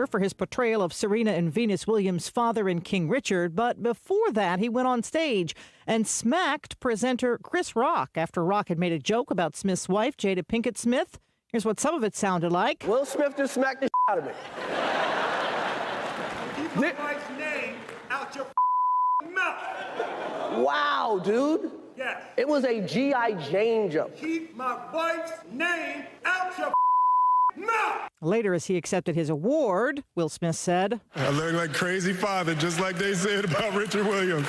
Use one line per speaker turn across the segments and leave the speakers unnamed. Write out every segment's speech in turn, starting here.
Oscar for his portrayal of Serena and Venus Williams' father in King Richard. But before that, he went on stage and smacked presenter Chris Rock after Rock had made a joke about Smith's wife, Jada Pinkett Smith. Here's what some of it sounded like.
Will Smith just smacked the out of me.
Keep my wife's name out your mouth.
Wow, dude.
Yes.
It was a G.I. Jane joke.
Keep my wife's name out your mouth.
Later, as he accepted his award, Will Smith said,
I look like crazy father, just like they said about Richard Williams.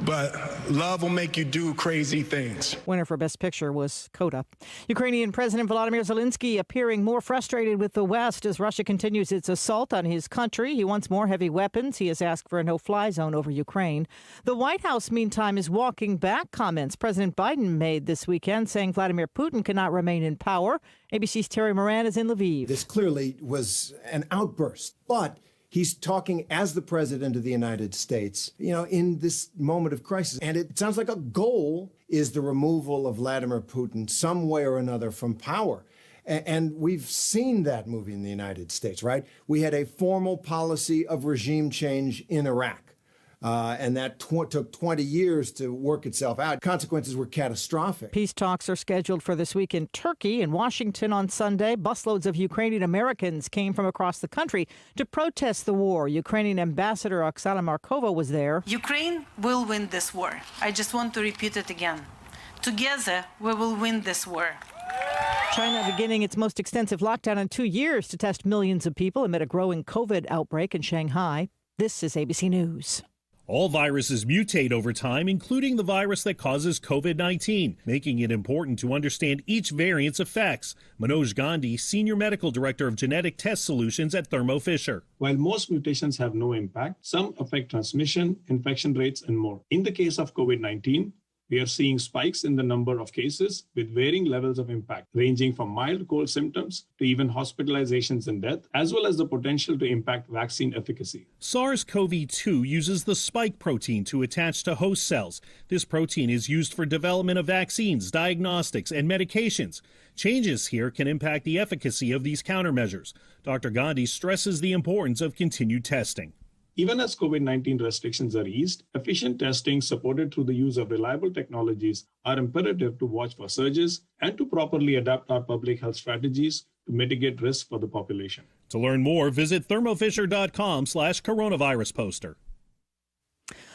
But love will make you do crazy things.
Winner for Best Picture was Coda. Ukrainian President Volodymyr Zelensky appearing more frustrated with the West as Russia continues its assault on his country. He wants more heavy weapons. He has asked for a no-fly zone over Ukraine. The White House, meantime, is walking back comments President Biden made this weekend, saying Vladimir Putin cannot remain in power. ABC's Terry Moran is in Lviv.
This clearly was an outburst, but he's talking as the president of the United States, in this moment of crisis. And it sounds like a goal is the removal of Vladimir Putin some way or another from power. And we've seen that movie in the United States, right? We had a formal policy of regime change in Iraq. And that took 20 years to work itself out. Consequences were catastrophic.
Peace talks are scheduled for this week in Turkey and Washington on Sunday. Busloads of Ukrainian Americans came from across the country to protest the war. Ukrainian Ambassador Oksana Markova was there.
Ukraine will win this war. I just want to repeat it again. Together, we will win this war.
China beginning its most extensive lockdown in 2 years to test millions of people amid a growing COVID outbreak in Shanghai. This is ABC News.
All viruses mutate over time, including the virus that causes COVID-19, making it important to understand each variant's effects. Manoj Gandhi, Senior Medical Director of Genetic Test Solutions at Thermo Fisher.
While most mutations have no impact, some affect transmission, infection rates, and more. In the case of COVID-19, we are seeing spikes in the number of cases with varying levels of impact, ranging from mild cold symptoms to even hospitalizations and death, as well as the potential to impact vaccine efficacy.
SARS-CoV-2 uses the spike protein to attach to host cells. This protein is used for development of vaccines, diagnostics, and medications. Changes here can impact the efficacy of these countermeasures. Dr. Gandhi stresses the importance of continued testing.
Even as COVID-19 restrictions are eased, efficient testing supported through the use of reliable technologies are imperative to watch for surges and to properly adapt our public health strategies to mitigate risk for the population.
To learn more, visit thermofisher.com/coronavirus poster.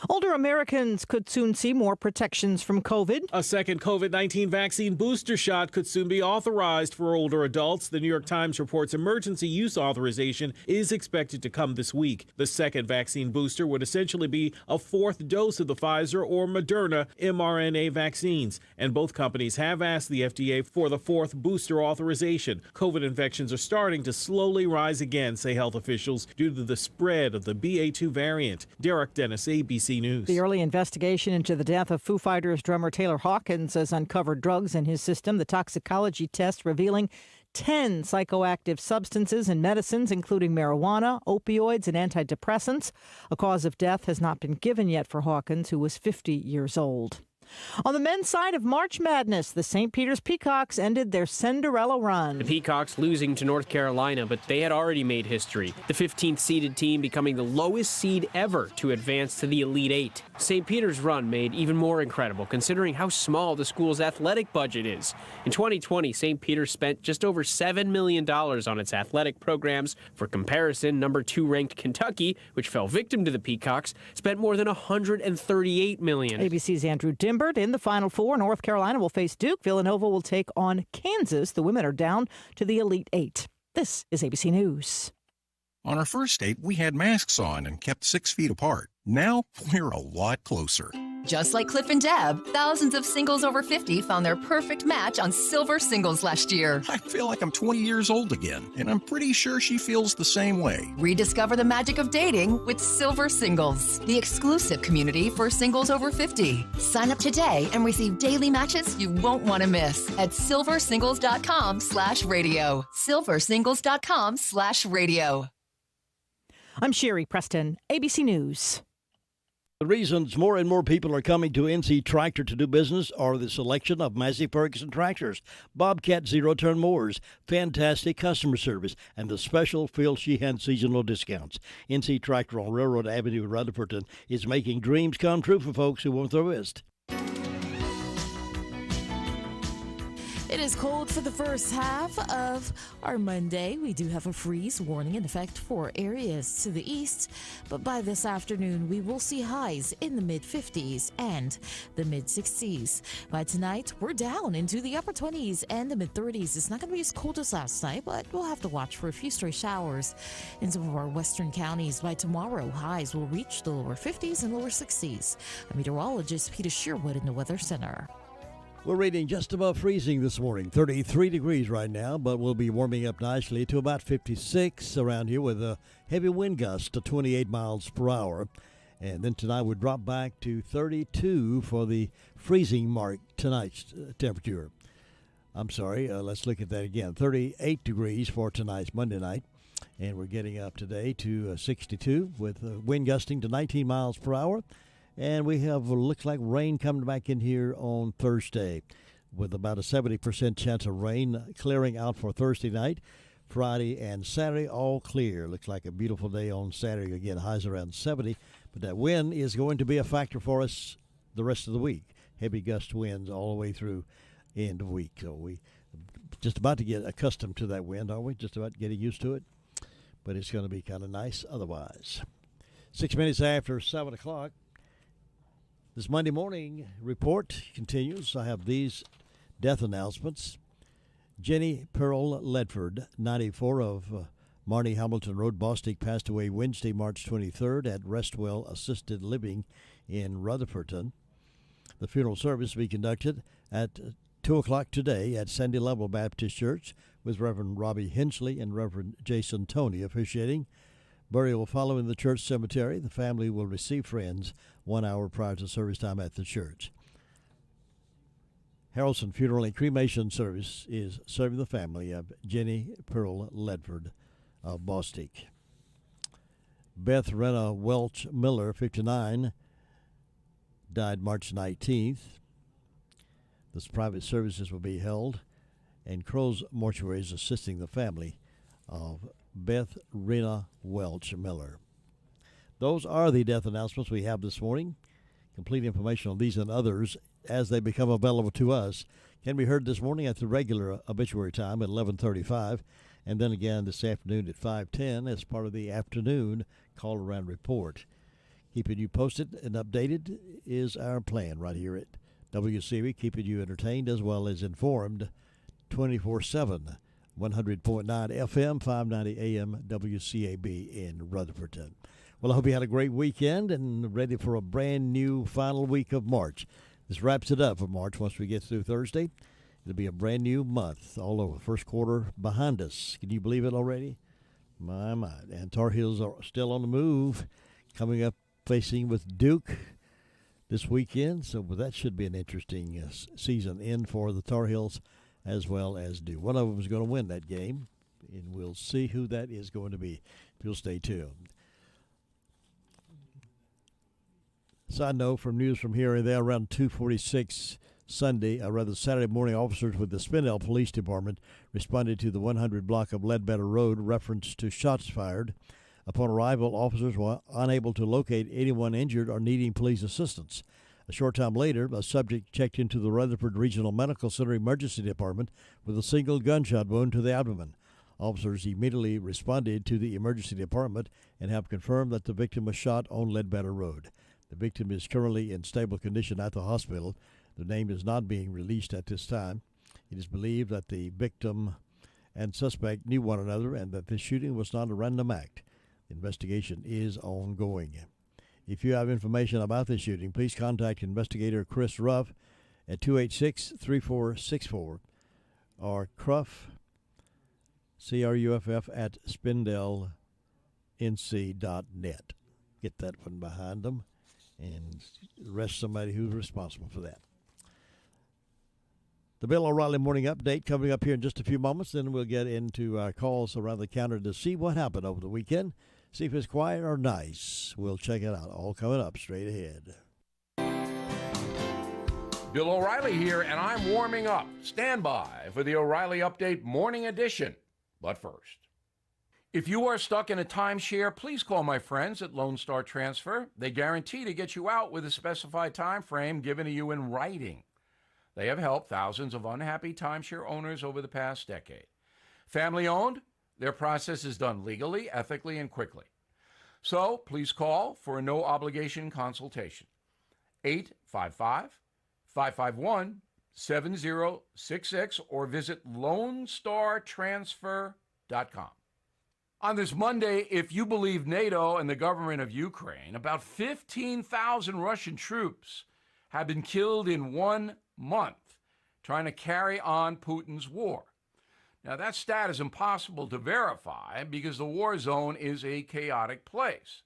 Older Americans could soon see more protections from COVID.
A second COVID-19 vaccine booster shot could soon be authorized for older adults. The New York Times reports emergency use authorization is expected to come this week. The second vaccine booster would essentially be a fourth dose of the Pfizer or Moderna mRNA vaccines. And both companies have asked the FDA for the fourth booster authorization. COVID infections are starting to slowly rise again, say health officials, due to the spread of the BA2 variant. Derek Dennis, ABC News.
The early investigation into the death of Foo Fighters drummer Taylor Hawkins has uncovered drugs in his system. The toxicology test revealing 10 psychoactive substances and medicines, including marijuana, opioids, and antidepressants. A cause of death has not been given yet for Hawkins, who was 50 years old. On the men's side of March Madness, the St. Peter's Peacocks ended their Cinderella run.
The Peacocks losing to North Carolina, but they had already made history. The 15th seeded team becoming the lowest seed ever to advance to the Elite Eight. St. Peter's run made even more incredible considering how small the school's athletic budget is. In 2020, St. Peter's spent just over $7 million on its athletic programs. For comparison, number 2 ranked Kentucky, which fell victim to the Peacocks, spent more than $138 million.
ABC's Andrew Dimbert in the Final Four. North Carolina will face Duke. Villanova will take on Kansas. The women are down to the Elite Eight. This is ABC News.
On our first date, we had masks on and kept 6 feet apart. Now we're a lot closer.
Just like Cliff and Deb, thousands of singles over 50 found their perfect match on Silver Singles last year.
I feel like I'm 20 years old again, and I'm pretty sure she feels the same way.
Rediscover the magic of dating with Silver Singles, the exclusive community for singles over 50. Sign up today and receive daily matches you won't want to miss at silversingles.com/radio. silversingles.com/radio.
I'm Sherry Preston, ABC News.
The reasons more and more people are coming to NC Tractor to do business are the selection of Massey Ferguson tractors, Bobcat zero-turn mowers, fantastic customer service, and the special Phil Sheehan seasonal discounts. NC Tractor on Railroad Avenue in Rutherford is making dreams come true for folks who want the list.
It is cold for the first half of our Monday. We do have a freeze warning in effect for areas to the east, but by this afternoon we will see highs in the mid-50s and the mid-60s. By tonight, we're down into the upper 20s and the mid-30s. It's not going to be as cold as last night, but we'll have to watch for a few stray showers in some of our western counties. By tomorrow, highs will reach the lower 50s and lower 60s. Our meteorologist Peter Sherwood in the Weather Center.
We're reading just above freezing this morning, 33 degrees right now, but we'll be warming up nicely to about 56 around here with a heavy wind gust to 28 miles per hour. And then tonight we drop back to 32 for the freezing mark tonight's temperature. I'm sorry, let's look at that again. 38 degrees for tonight's Monday night. And we're getting up today to 62 with wind gusting to 19 miles per hour. And we have looks like rain coming back in here on Thursday with about a 70% chance of rain clearing out for Thursday night. Friday and Saturday all clear. Looks like a beautiful day on Saturday. Again, highs around 70. But that wind is going to be a factor for us the rest of the week. Heavy gust winds all the way through end of week. So we just about to get accustomed to that wind, aren't we? Just about getting used to it. But it's going to be kind of nice otherwise. 6 minutes after 7 o'clock. This Monday morning report continues. I have these death announcements. Jenny Pearl Ledford, 94, of Marnie Hamilton Road, Bostic, passed away Wednesday, March 23rd at Restwell Assisted Living in Rutherford. The funeral service will be conducted at 2 o'clock today at Sandy Level Baptist Church with Reverend Robbie Hensley and Reverend Jason Toney officiating. Burial will follow in the church cemetery. The family will receive friends 1 hour prior to service time at the church. Harrelson Funeral and Cremation Service is serving the family of Jenny Pearl Ledford of Bostic. Beth Rena Welch Miller, 59, died March 19th. This private services will be held, and Crow's Mortuary is assisting the family of Beth Rena Welch Miller. Those are the death announcements we have this morning. Complete information on these and others as they become available to us can be heard this morning at the regular obituary time at 11:35, and then again this afternoon at 5:10 as part of the afternoon call-around report. Keeping you posted and updated is our plan right here at WCAB, keeping you entertained as well as informed 24/7. 100.9 FM, 590 AM, WCAB in Rutherford. Well, I hope you had a great weekend and ready for a brand new final week of March. This wraps it up for March. Once we get through Thursday, it'll be a brand new month all over. First quarter behind us. Can you believe it already? My. And Tar Heels are still on the move, coming up facing with Duke this weekend. So that should be an interesting season end for the Tar Heels as well as Duke. One of them is going to win that game, and we'll see who that is going to be. If you'll stay tuned. Side note from news from here and there, around 2:46 Saturday morning, officers with the Spindale Police Department responded to the 100 block of Ledbetter Road reference to shots fired. Upon arrival, officers were unable to locate anyone injured or needing police assistance. A short time later, a subject checked into the Rutherford Regional Medical Center Emergency Department with a single gunshot wound to the abdomen. Officers immediately responded to the emergency department and have confirmed that the victim was shot on Ledbetter Road. The victim is currently in stable condition at the hospital. The name is not being released at this time. It is believed that the victim and suspect knew one another and that the shooting was not a random act. The investigation is ongoing. If you have information about the shooting, please contact investigator Chris Ruff at 286-3464 or Cruff, C-R-U-F-F, at spindelnc.net. Get that one behind them and arrest somebody who's responsible for that. The Bill O'Reilly Morning Update coming up here in just a few moments. Then we'll get into our calls around the counter to see what happened over the weekend. See if it's quiet or nice. We'll check it out. All coming up straight ahead.
Bill O'Reilly here, and I'm warming up. Stand by for the O'Reilly Update Morning Edition. But first, if you are stuck in a timeshare, please call my friends at Lone Star Transfer. They guarantee to get you out with a specified time frame given to you in writing. They have helped thousands of unhappy timeshare owners over the past decade. Family-owned, their process is done legally, ethically, and quickly. So please call for a no-obligation consultation. 855-551-7066 or visit LoneStarTransfer.com. On this Monday, if you believe NATO and the government of Ukraine, about 15,000 Russian troops have been killed in 1 month trying to carry on Putin's war. Now, that stat is impossible to verify because the war zone is a chaotic place.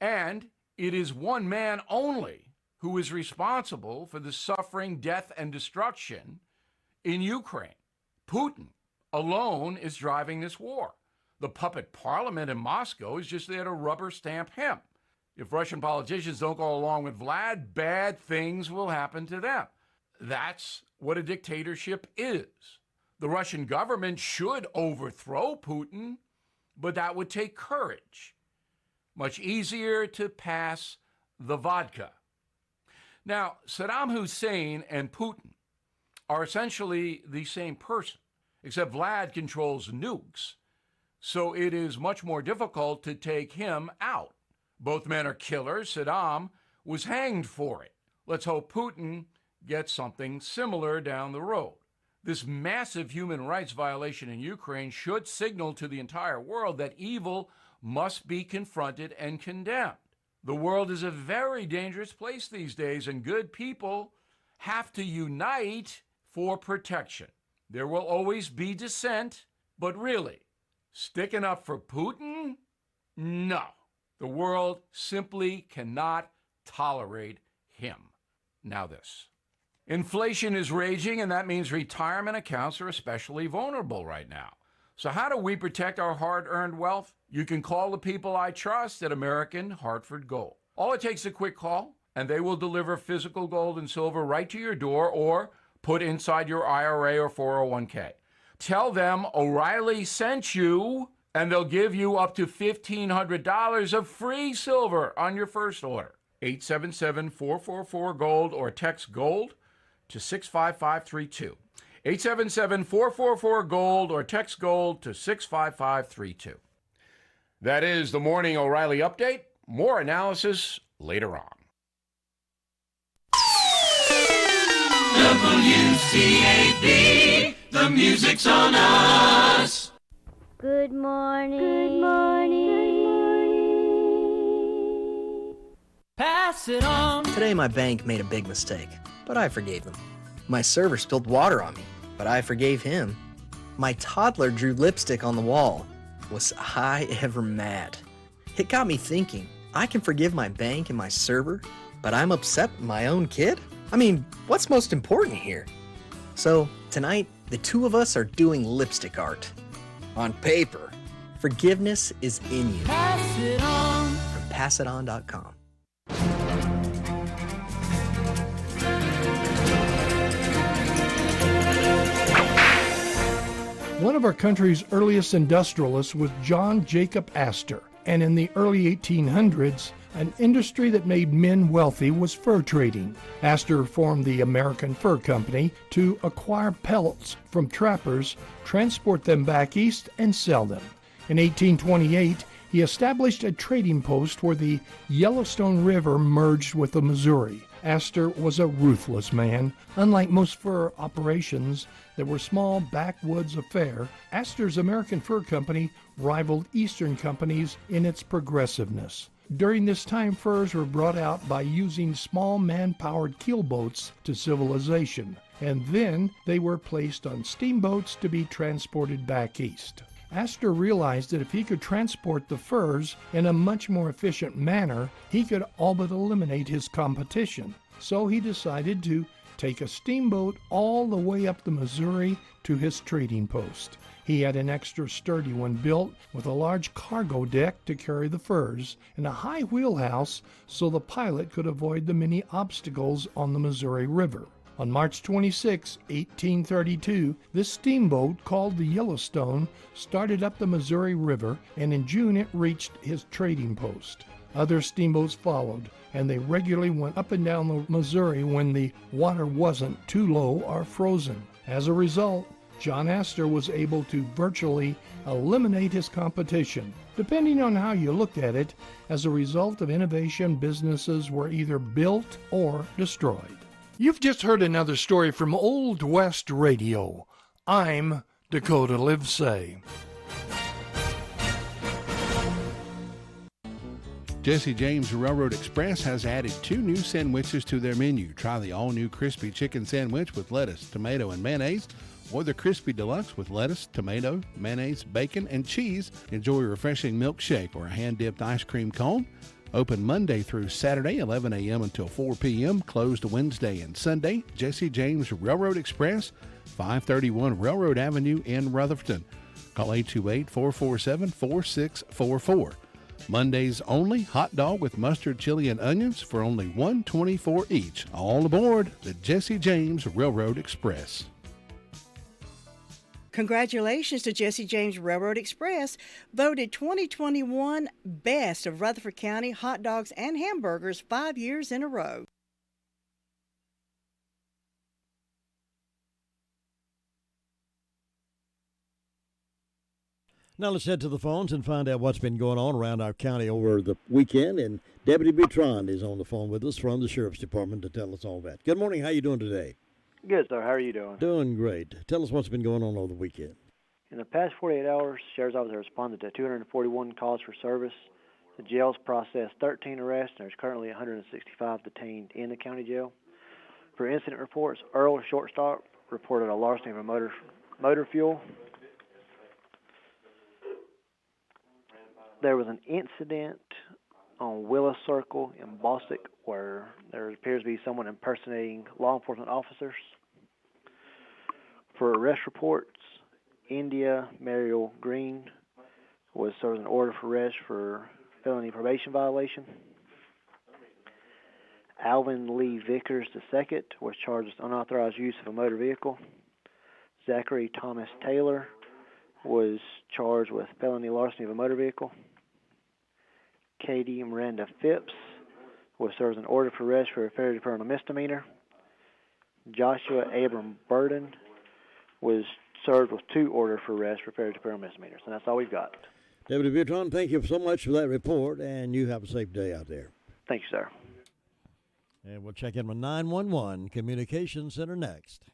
And it is one man only who is responsible for the suffering, death, and destruction in Ukraine. Putin alone is driving this war. The puppet parliament in Moscow is just there to rubber stamp him. If Russian politicians don't go along with Vlad, bad things will happen to them. That's what a dictatorship is. The Russian government should overthrow Putin, but that would take courage. Much easier to pass the vodka. Now, Saddam Hussein and Putin are essentially the same person, except Vlad controls nukes, so it is much more difficult to take him out. Both men are killers. Saddam was hanged for it. Let's hope Putin gets something similar down the road. This massive human rights violation in Ukraine should signal to the entire world that evil must be confronted and condemned. The world is a very dangerous place these days, and good people have to unite for protection. There will always be dissent, but really, sticking up for Putin? No. The world simply cannot tolerate him. Now this. Inflation is raging, and that means retirement accounts are especially vulnerable right now. So how do we protect our hard-earned wealth? You can call the people I trust at American Hartford Gold. All it takes is a quick call, and they will deliver physical gold and silver right to your door or put inside your IRA or 401k. Tell them O'Reilly sent you, and they'll give you up to $1,500 of free silver on your first order. 877-444-GOLD or text GOLD to 65532. 877-444-GOLD or text GOLD to 65532. That is the Morning O'Reilly Update. More analysis later on.
WCAB, the music's on us.
Good morning. Good morning. Good morning.
Pass it on. Today my bank made a big mistake, but I forgave them. My server spilled water on me, but I forgave him. My toddler drew lipstick on the wall. Was I ever mad? It got me thinking, I can forgive my bank and my server, but I'm upset with my own kid? I mean, what's most important here? So, tonight, the two of us are doing lipstick art. On paper. Forgiveness is in you.
Pass it on.
From passiton.com.
One of our country's earliest industrialists was John Jacob Astor, and in the early 1800s, an industry that made men wealthy was fur trading. Astor formed the American Fur Company to acquire pelts from trappers, transport them back east, and sell them. In 1828, he established a trading post where the Yellowstone River merged with the Missouri. Astor was a ruthless man. Unlike most fur operations that were small backwoods affair, Astor's American Fur Company rivaled Eastern companies in its progressiveness. During this time, furs were brought out by using small man-powered keelboats to civilization, and then they were placed on steamboats to be transported back east. Astor realized that if he could transport the furs in a much more efficient manner, he could all but eliminate his competition. So he decided to take a steamboat all the way up the Missouri to his trading post. He had an extra sturdy one built with a large cargo deck to carry the furs and a high wheelhouse so the pilot could avoid the many obstacles on the Missouri River. On March 26, 1832, this steamboat, called the Yellowstone, started up the Missouri River, and in June it reached his trading post. Other steamboats followed, and they regularly went up and down the Missouri when the water wasn't too low or frozen. As a result, John Astor was able to virtually eliminate his competition. Depending on how you looked at it, as a result of innovation, businesses were either built or destroyed. You've just heard another story from Old West Radio. I'm Dakota Livesay.
Jesse James Railroad Express has added 2 new sandwiches to their menu. Try the all-new crispy chicken sandwich with lettuce, tomato, and mayonnaise, or the crispy deluxe with lettuce, tomato, mayonnaise, bacon, and cheese. Enjoy a refreshing milkshake or a hand-dipped ice cream cone. Open Monday through Saturday, 11 a.m. until 4 p.m. Closed Wednesday and Sunday. Jesse James Railroad Express, 531 Railroad Avenue in Rutherford. Call 828-447-4644. Mondays only, hot dog with mustard, chili, and onions for only $1.24 each. All aboard the Jesse James Railroad Express.
Congratulations to Jesse James Railroad Express, voted 2021 Best of Rutherford County hot dogs and hamburgers 5 years in a row.
Now let's head to the phones and find out what's been going on around our county over the weekend. And Deputy Butron is on the phone with us from the Sheriff's Department to tell us all that. Good morning. How you doing today?
Good, sir. How are you doing?
Doing great. Tell us what's been going on over the weekend.
In the past 48 hours, Sheriff's Office has responded to 241 calls for service. The jails processed 13 arrests, and there's currently 165 detained in the county jail. For incident reports, Earl Shortstop reported a larceny of a motor fuel. There was an incident on Willis Circle in Bostic where there appears to be someone impersonating law enforcement officers. For arrest reports, India Mariel Green was served an order for arrest for felony probation violation. Alvin Lee Vickers II was charged with unauthorized use of a motor vehicle. Zachary Thomas Taylor was charged with felony larceny of a motor vehicle. Katie Miranda Phipps was served an order for arrest for a failure to prevent a misdemeanor. Joshua Abram Burden was served with 2 orders for arrest for failure to prevent misdemeanors. And that's all we've got.
Deputy Butron, thank you so much for that report, and you have a safe day out there.
Thank you, sir.
And we'll check in with 911 Communications Center next.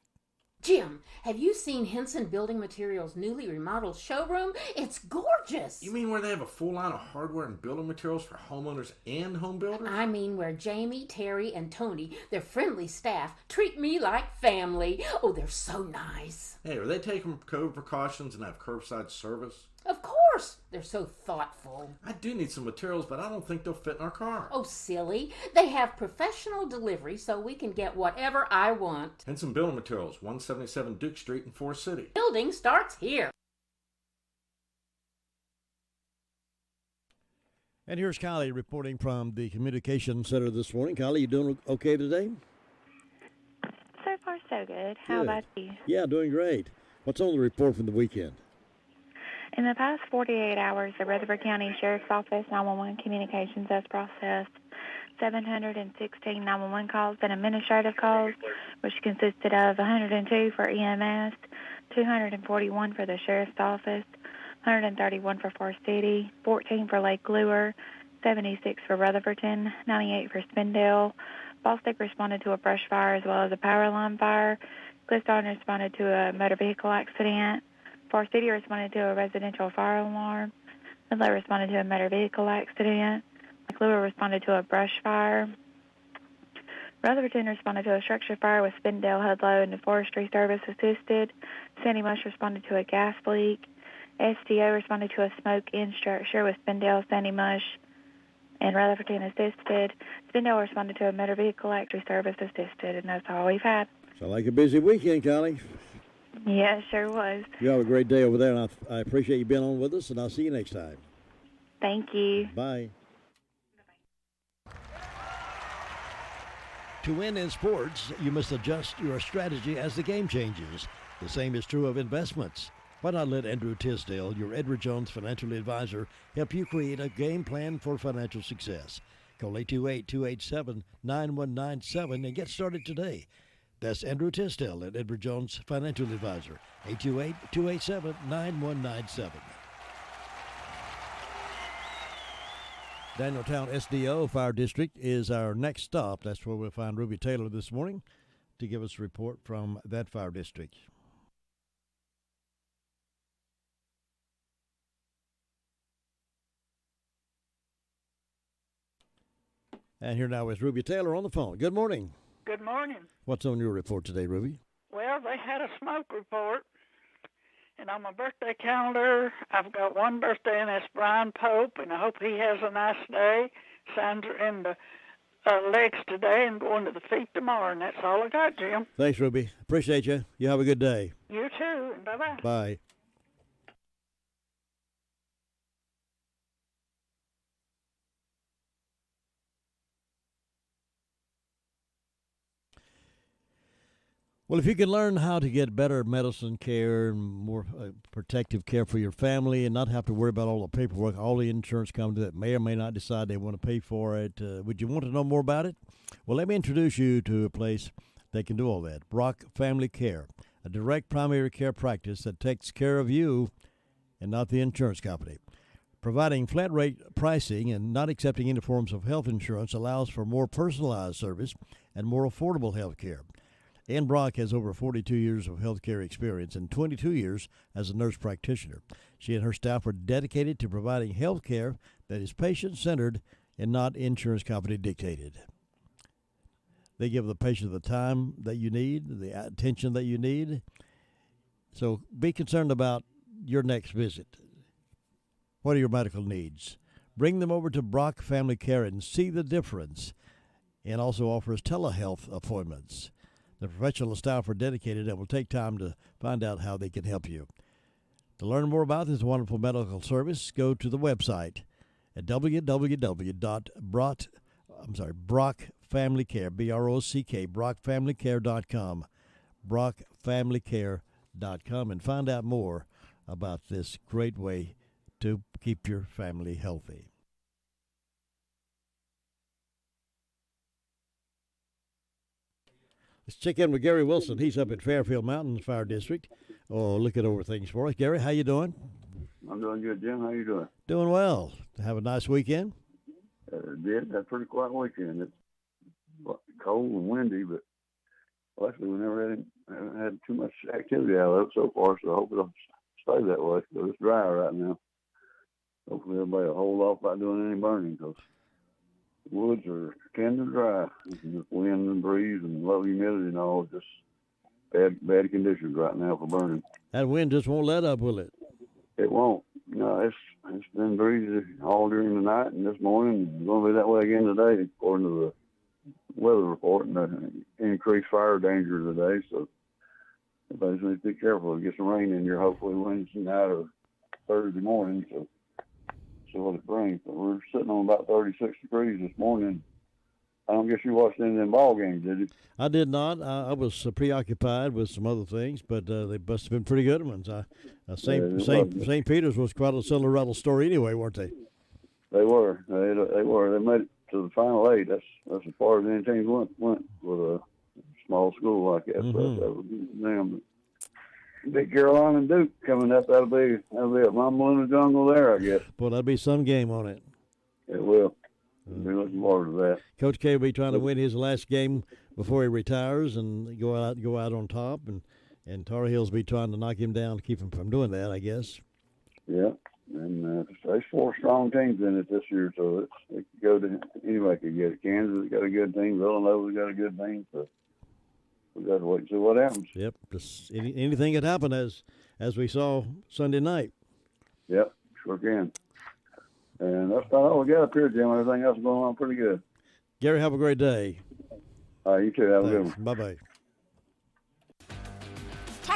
Jim, have you seen Henson Building Materials' newly remodeled showroom? It's gorgeous.
You mean where they have a full line of hardware and building materials for homeowners and home builders?
I mean where Jamie, Terry, and Tony, their friendly staff, treat me like family. Oh, they're so nice.
Hey, are they taking COVID precautions and have curbside service?
Of course. They're so thoughtful.
I do need some materials, but I don't think they'll fit in our car.
Oh, silly. They have professional delivery so we can get whatever I want.
Henson Building Materials, 177 Duke Street in Forest City.
Building starts here.
And here's Kylie reporting from the Communications Center this morning. Kylie, you doing okay today?
So far, so good. How about you?
Yeah, doing great. What's on the report from the weekend?
In the past 48 hours, the Rutherford County Sheriff's Office 911 Communications has processed 716 911 calls and administrative calls, which consisted of 102 for EMS, 241 for the Sheriff's Office, 131 for Forest City, 14 for Lake Lure, 76 for Rutherfordton, 98 for Spindale. Bostic responded to a brush fire as well as a power line fire. Clifton responded to a motor vehicle accident. Forest City responded to a residential fire alarm. Hudlow responded to a motor vehicle accident. Lake Lure responded to a brush fire. Rutherford responded to a structure fire with Spindale, Hudlow, and the Forestry Service assisted. Sandy Mush responded to a gas leak. STO responded to a smoke in structure with Spindale, Sandy Mush, and Rutherford assisted. Spindale responded to a motor vehicle service assisted, and that's all we've had.
Sounds like a busy weekend, Kylie.
Yeah, it sure was.
You have a great day over there, and I appreciate you being on with us, and I'll see you next time.
Thank you.
Bye. To win in sports, you must adjust your strategy as the game changes. The same is true of investments. Why not let Andrew Tisdale, your Edward Jones financial advisor, help you create a game plan for financial success? Call 828-287-9197 and get started today. That's Andrew Tisdale at Edward Jones Financial Advisor, 828-287-9197. Danieltown SDO Fire District is our next stop. That's where we'll find Ruby Taylor this morning to give us a report from that fire district. And here now is Ruby Taylor on the phone. Good morning.
Good morning.
What's on your report today, Ruby?
Well, they had a smoke report, and on my birthday calendar, I've got one birthday, and that's Brian Pope, and I hope he has a nice day. Signs are in the legs today and going to the feet tomorrow, and that's all I got, Jim.
Thanks, Ruby. Appreciate you. You have a good day.
You too, and bye-bye.
Bye. Well, if you can learn how to get better medicine care and more protective care for your family and not have to worry about all the paperwork, all the insurance companies that may or may not decide they want to pay for it, would you want to know more about it? Well, let me introduce you to a place that can do all that. Brock Family Care, a direct primary care practice that takes care of you and not the insurance company. Providing flat rate pricing and not accepting any forms of health insurance allows for more personalized service and more affordable health care. Ann Brock has over 42 years of healthcare experience and 22 years as a nurse practitioner. She and her staff are dedicated to providing health care that is patient-centered and not insurance company dictated. They give the patient the time that you need, the attention that you need. So be concerned about your next visit. What are your medical needs? Bring them over to Brock Family Care and see the difference, and also offers telehealth appointments. The professional staff are dedicated and will take time to find out how they can help you. To learn more about this wonderful medical service, go to the website at www.brockfamilycare, B-R-O-C-K, brockfamilycare.com, brockfamilycare.com, and find out more about this great way to keep your family healthy. Let's check in with Gary Wilson. He's up at Fairfield Mountains Fire District. Oh, looking over things for us. Gary, how you doing?
I'm doing good, Jim. How you doing?
Doing well. Have a nice weekend?
Did. Had a pretty quiet weekend. It's cold and windy, but luckily we haven't had too much activity out of it so far, so I hope it'll stay that way. So it's dry right now. Hopefully everybody will hold off by doing any burning, because woods are kind of dry. With wind and breeze and low humidity and all, just bad conditions right now for burning.
That wind just won't let up, will it?
It won't. No, it's been breezy all during the night and this morning. It's going to be that way again today, according to the weather report, and the increased fire danger today. So everybody needs to be careful. Get some rain in here, hopefully Wednesday night or Thursday morning. So see what it brings. But we're sitting on about 36 degrees this morning. I don't guess you watched any of them ball games, did you?
I did not. I was preoccupied with some other things, but they must have been pretty good ones. St. Peter's was quite a Cinderella story anyway, weren't they?
They were. They were. They made it to the final eight. That's as far as any teams went with a small school like that.
Mm-hmm.
So that was them. Big Carolina and Duke coming up. That'll be a rumble in the jungle there, I guess.
Boy, that'll be some game on it.
It will. We're looking forward to that.
Coach K will be trying to win his last game before he retires and go out on top, and Tar Heels will be trying to knock him down to keep him from doing that, I guess.
Yeah, and there's 4 strong teams in it this year, so it could go to anybody could get it. Kansas got a good team. Villanova's got a good team, so we got to wait and see what happens.
Yep, just anything could happen as we saw Sunday night.
Yep, sure can. And that's about all we got up here, Jim. Everything else is going on pretty good.
Gary, have a great day.
You too. Have a good one.
Bye-bye.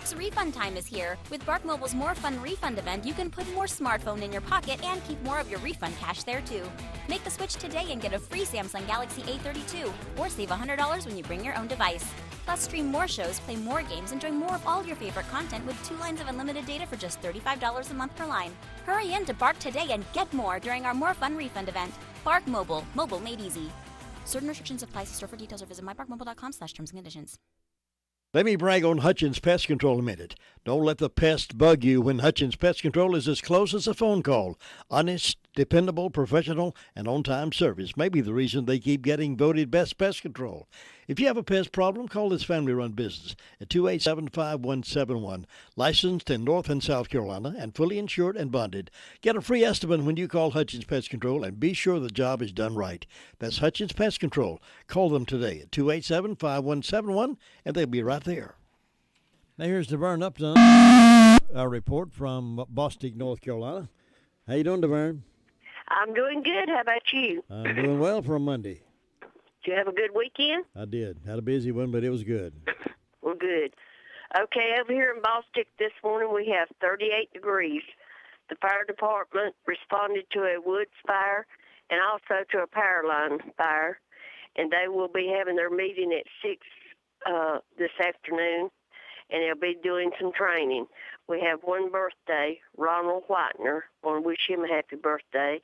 Tax refund time is here. With BarkMobile's More Fun Refund event, you can put more smartphone in your pocket and keep more of your refund cash there too. Make the switch today and get a free Samsung Galaxy A32 or save $100 when you bring your own device. Plus, stream more shows, play more games, enjoy more of all your favorite content with 2 lines of unlimited data for just $35 a month per line. Hurry in to Bark today and get more during our More Fun Refund event. Bark Mobile. Mobile made easy. Certain restrictions apply. See store for details or visit mybarkmobile.com/terms and conditions.
Let me brag on Hutchins Pest Control a minute. Don't let the pest bug you when Hutchins Pest Control is as close as a phone call. Honest, dependable, professional, and on-time service may be the reason they keep getting voted best pest control. If you have a pest problem, call this family-run business at 287-5171. Licensed in North and South Carolina and fully insured and bonded. Get a free estimate when you call Hutchins Pest Control and be sure the job is done right. That's Hutchins Pest Control. Call them today at 287-5171 and they'll be right there. Now here's DeVern Upton, a report from Bostic, North Carolina. How you doing, DeVern?
I'm doing good. How about you?
I'm doing well for a Monday.
Did you have a good weekend?
I did. Had a busy one, but it was good.
Well, good. Okay, over here in Bostic this morning we have 38 degrees. The fire department responded to a woods fire and also to a power line fire, and they will be having their meeting at 6 this afternoon, and they'll be doing some training. We have one birthday, Ronald Whitener. I want to wish him a happy birthday.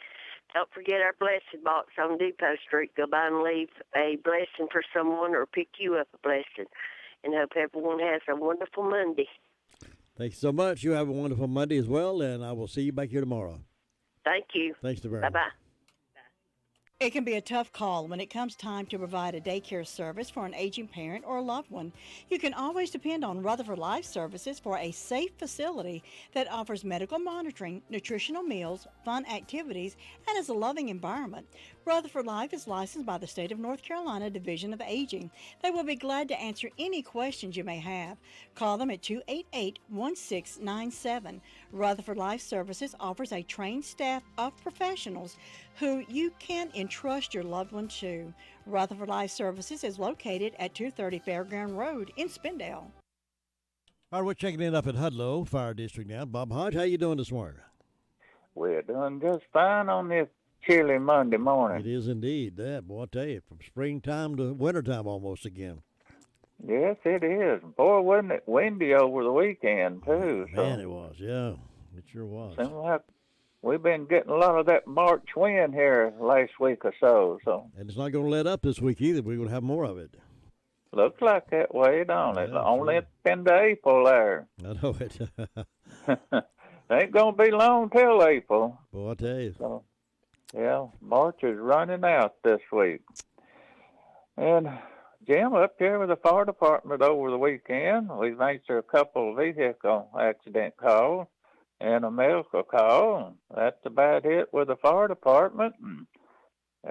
Don't forget our blessing box on Depot Street. Go by and leave a blessing for someone or pick you up a blessing. And hope everyone has a wonderful Monday.
Thanks so much. You have a wonderful Monday as well, and I will see you back here tomorrow.
Thank you.
Thanks, DeVern.
Bye-bye.
It can be a tough call when it comes time to provide a daycare service for an aging parent or a loved one. You can always depend on Rutherford Life Services for a safe facility that offers medical monitoring, nutritional meals, fun activities, and is a loving environment. Rutherford Life is licensed by the State of North Carolina Division of Aging. They will be glad to answer any questions you may have. Call them at 288-1697. Rutherford Life Services offers a trained staff of professionals who you can entrust your loved one to. Rutherford Life Services is located at 230 Fairground Road in Spindale.
All right, we're checking in up at Hudlow Fire District now. Bob Hodge, how you doing this morning?
We're doing just fine on this chilly Monday morning.
It is indeed that, boy, I tell you, from springtime to wintertime almost again.
Yes, it is. Boy, wasn't it windy over the weekend, too.
Man, it was, yeah. It sure was.
Seems like we've been getting a lot of that March wind here last week or so.
And it's not going to let up this week either. We're going to have more of it.
Looks like that way, don't it? Only at the end of April there.
I know it.
Ain't going to be long till April.
Boy, I tell you.
So, yeah, March is running out this week. And Jim, up here with the fire department over the weekend, we've answered a couple of vehicle accident calls and a medical call. That's about it with the fire department. And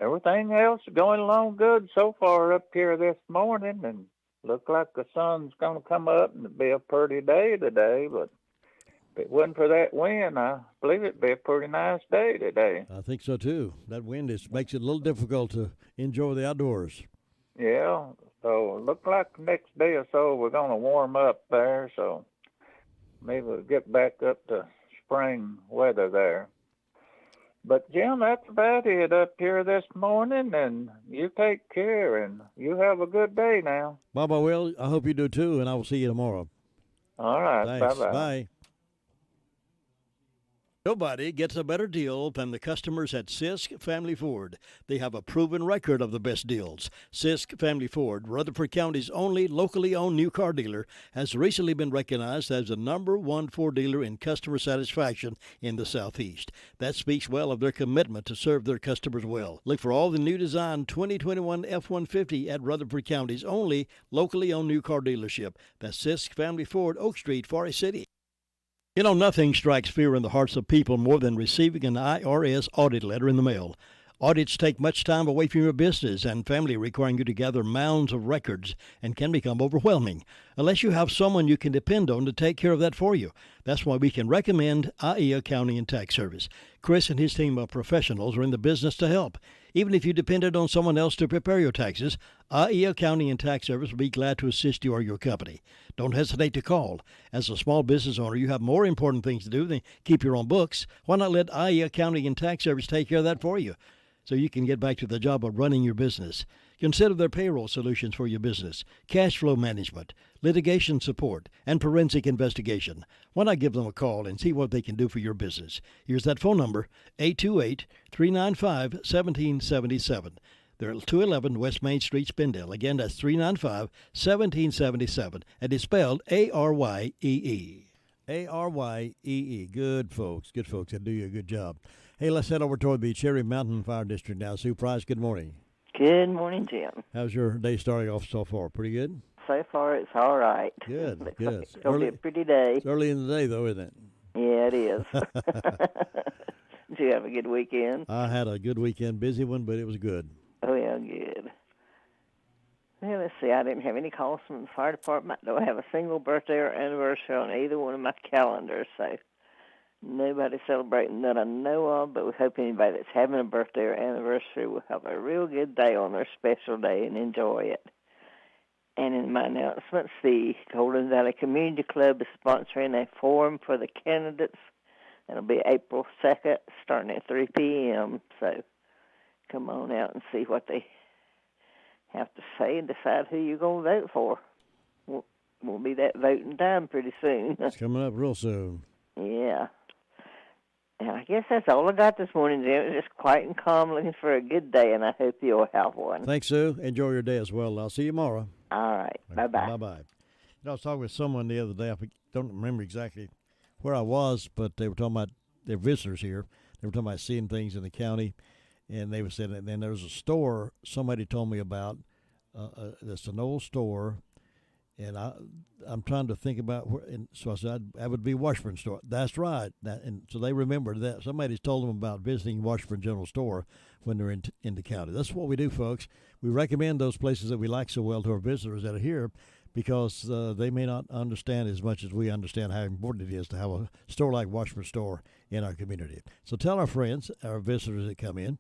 everything else is going along good so far up here this morning. And look like the sun's going to come up and it'll be a pretty day today. But if it wasn't for that wind, I believe it'd be a pretty nice day today.
I think so, too. That wind makes it a little difficult to enjoy the outdoors.
Yeah, so it looks like the next day or so we're going to warm up there, so maybe we'll get back up to spring weather there. But, Jim, that's about it up here this morning, and you take care, and you have a good day now.
Bob, I will. I hope you do, too, and I will see you tomorrow.
All right,
thanks.
Bye-bye.
Bye. Nobody gets a better deal than the customers at Sisk Family Ford. They have a proven record of the best deals. Sisk Family Ford, Rutherford County's only locally owned new car dealer, has recently been recognized as the #1 Ford dealer in customer satisfaction in the Southeast. That speaks well of their commitment to serve their customers well. Look for all the new design 2021 F-150 at Rutherford County's only locally owned new car dealership. That's Sisk Family Ford, Oak Street, Forest City. You know, nothing strikes fear in the hearts of people more than receiving an Irs Audit letter in the mail. Audits take much time away from your business and family, requiring you to gather mounds of records, and can become overwhelming unless you have someone you can depend on to take care of that for you. That's why we can recommend IE Accounting and Tax Service. Chris and his team of professionals are in the business to help. Even if you depended on someone else to prepare your taxes, IE Accounting and Tax Service will be glad to assist you or your company. Don't hesitate to call. As a small business owner, you have more important things to do than keep your own books. Why not let IE Accounting and Tax Service take care of that for you, so you can get back to the job of running your business? Consider their payroll solutions for your business, cash flow management, litigation support, and forensic investigation. Why not give them a call and see what they can do for your business? Here's that phone number, 828-395-1777. They're at 211 West Main Street, Spindale. Again, that's 395-1777, and it's spelled A-R-Y-E-E. A-R-Y-E-E. Good folks. Good folks. They do you a good job. Hey, let's head over toward the Cherry Mountain Fire District now. Sue Price, good morning.
Good morning, Jim.
How's your day starting off so far? Pretty good?
So far, it's all right.
Good, good.
It's going to be a pretty day.
It's early in the day, though, isn't it?
Yeah, it is. Did you have a good weekend?
I had a good weekend. Busy one, but it was good.
Oh, yeah, good. Well, let's see. I didn't have any calls from the fire department. I don't have a single birthday or anniversary on either one of my calendars, so nobody celebrating that I know of, but we hope anybody that's having a birthday or anniversary will have a real good day on their special day and enjoy it. And in my announcements, the Golden Valley Community Club is sponsoring a forum for the candidates. It'll be April 2nd, starting at 3 p.m., so come on out and see what they have to say and decide who you're going to vote for. We'll be that voting time pretty soon.
It's coming up real soon.
Yeah. And I guess that's all I got this morning, Jim. Just quiet and calm, looking for a good day, and I hope you'll have one.
Thanks, Sue. Enjoy your day as well. I'll see you tomorrow.
All right. Bye-bye.
Bye-bye. I was talking with someone the other day. I don't remember exactly where I was, but they were talking about their visitors here. They were talking about seeing things in the county, and they were saying, and then there was a store somebody told me about. It's an old store, and I'm trying to think about where. And so I said that would be Washburn store. That's right. And so they remembered that somebody's told them about visiting Washburn General Store when they're in the county. That's what we do, folks. We recommend those places that we like so well to our visitors that are here, because they may not understand as much as we understand how important it is to have a store like Washburn Store in our community. So tell our friends, our visitors that come in,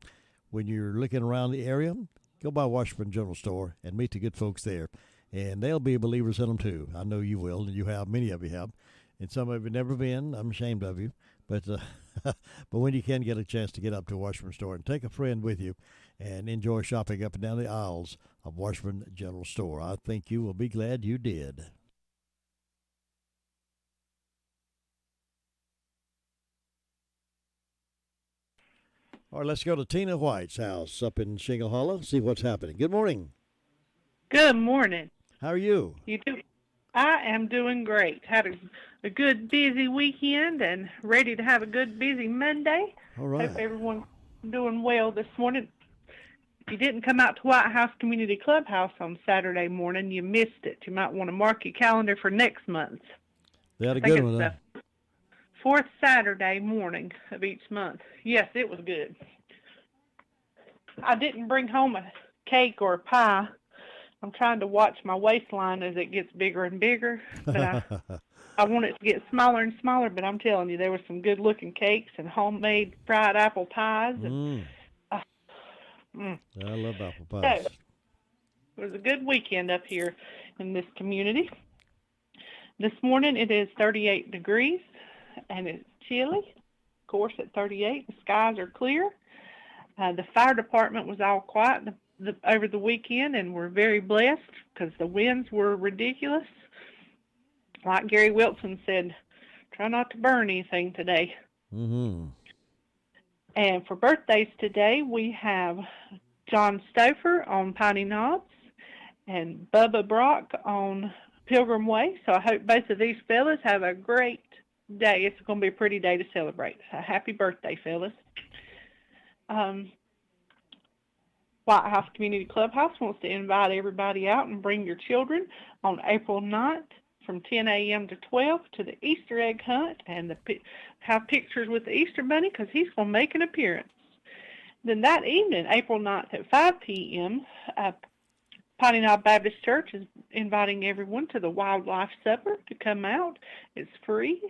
when you're looking around the area, go by Washburn General Store and meet the good folks there. And they'll be believers in them, too. I know you will, and you have. Many of you have. And some of you have never been. I'm ashamed of you. But but when you can get a chance to get up to Washburn Store and take a friend with you and enjoy shopping up and down the aisles of Washburn General Store, I think you will be glad you did. All right, let's go to Tina White's house up in Shingle Hollow, see what's happening. Good morning.
Good morning.
How are you?
I am doing great. Had a good, busy weekend and ready to have a good, busy Monday.
All right.
Hope everyone's doing well this morning. If you didn't come out to White House Community Clubhouse on Saturday morning, you missed it. You might want to mark your calendar for next month.
They had a good one, huh?
Fourth Saturday morning of each month. Yes, it was good. I didn't bring home a cake or a pie. I'm trying to watch my waistline as it gets bigger and bigger. But I want it to get smaller and smaller, but I'm telling you, there were some good-looking cakes and homemade fried apple pies. And,
I love apple pies.
So, it was a good weekend up here in this community. This morning it is 38 degrees, and it's chilly. Of course, at 38, the skies are clear. The fire department was all quiet over the weekend, and we're very blessed because the winds were ridiculous. Like Gary Wilson said, try not to burn anything today.
Mm-hmm.
And for birthdays today, we have John Stouffer on Piney Knobs and Bubba Brock on Pilgrim Way. So I hope both of these fellas have a great day. It's going to be a pretty day to celebrate. So happy birthday, fellas. White House Community Clubhouse wants to invite everybody out and bring your children on April 9th from 10 a.m. to 12 to the Easter egg hunt and have pictures with the Easter Bunny because he's going to make an appearance. Then that evening, April 9th at 5 p.m., Piney Knob Baptist Church is inviting everyone to the Wildlife Supper to come out. It's free.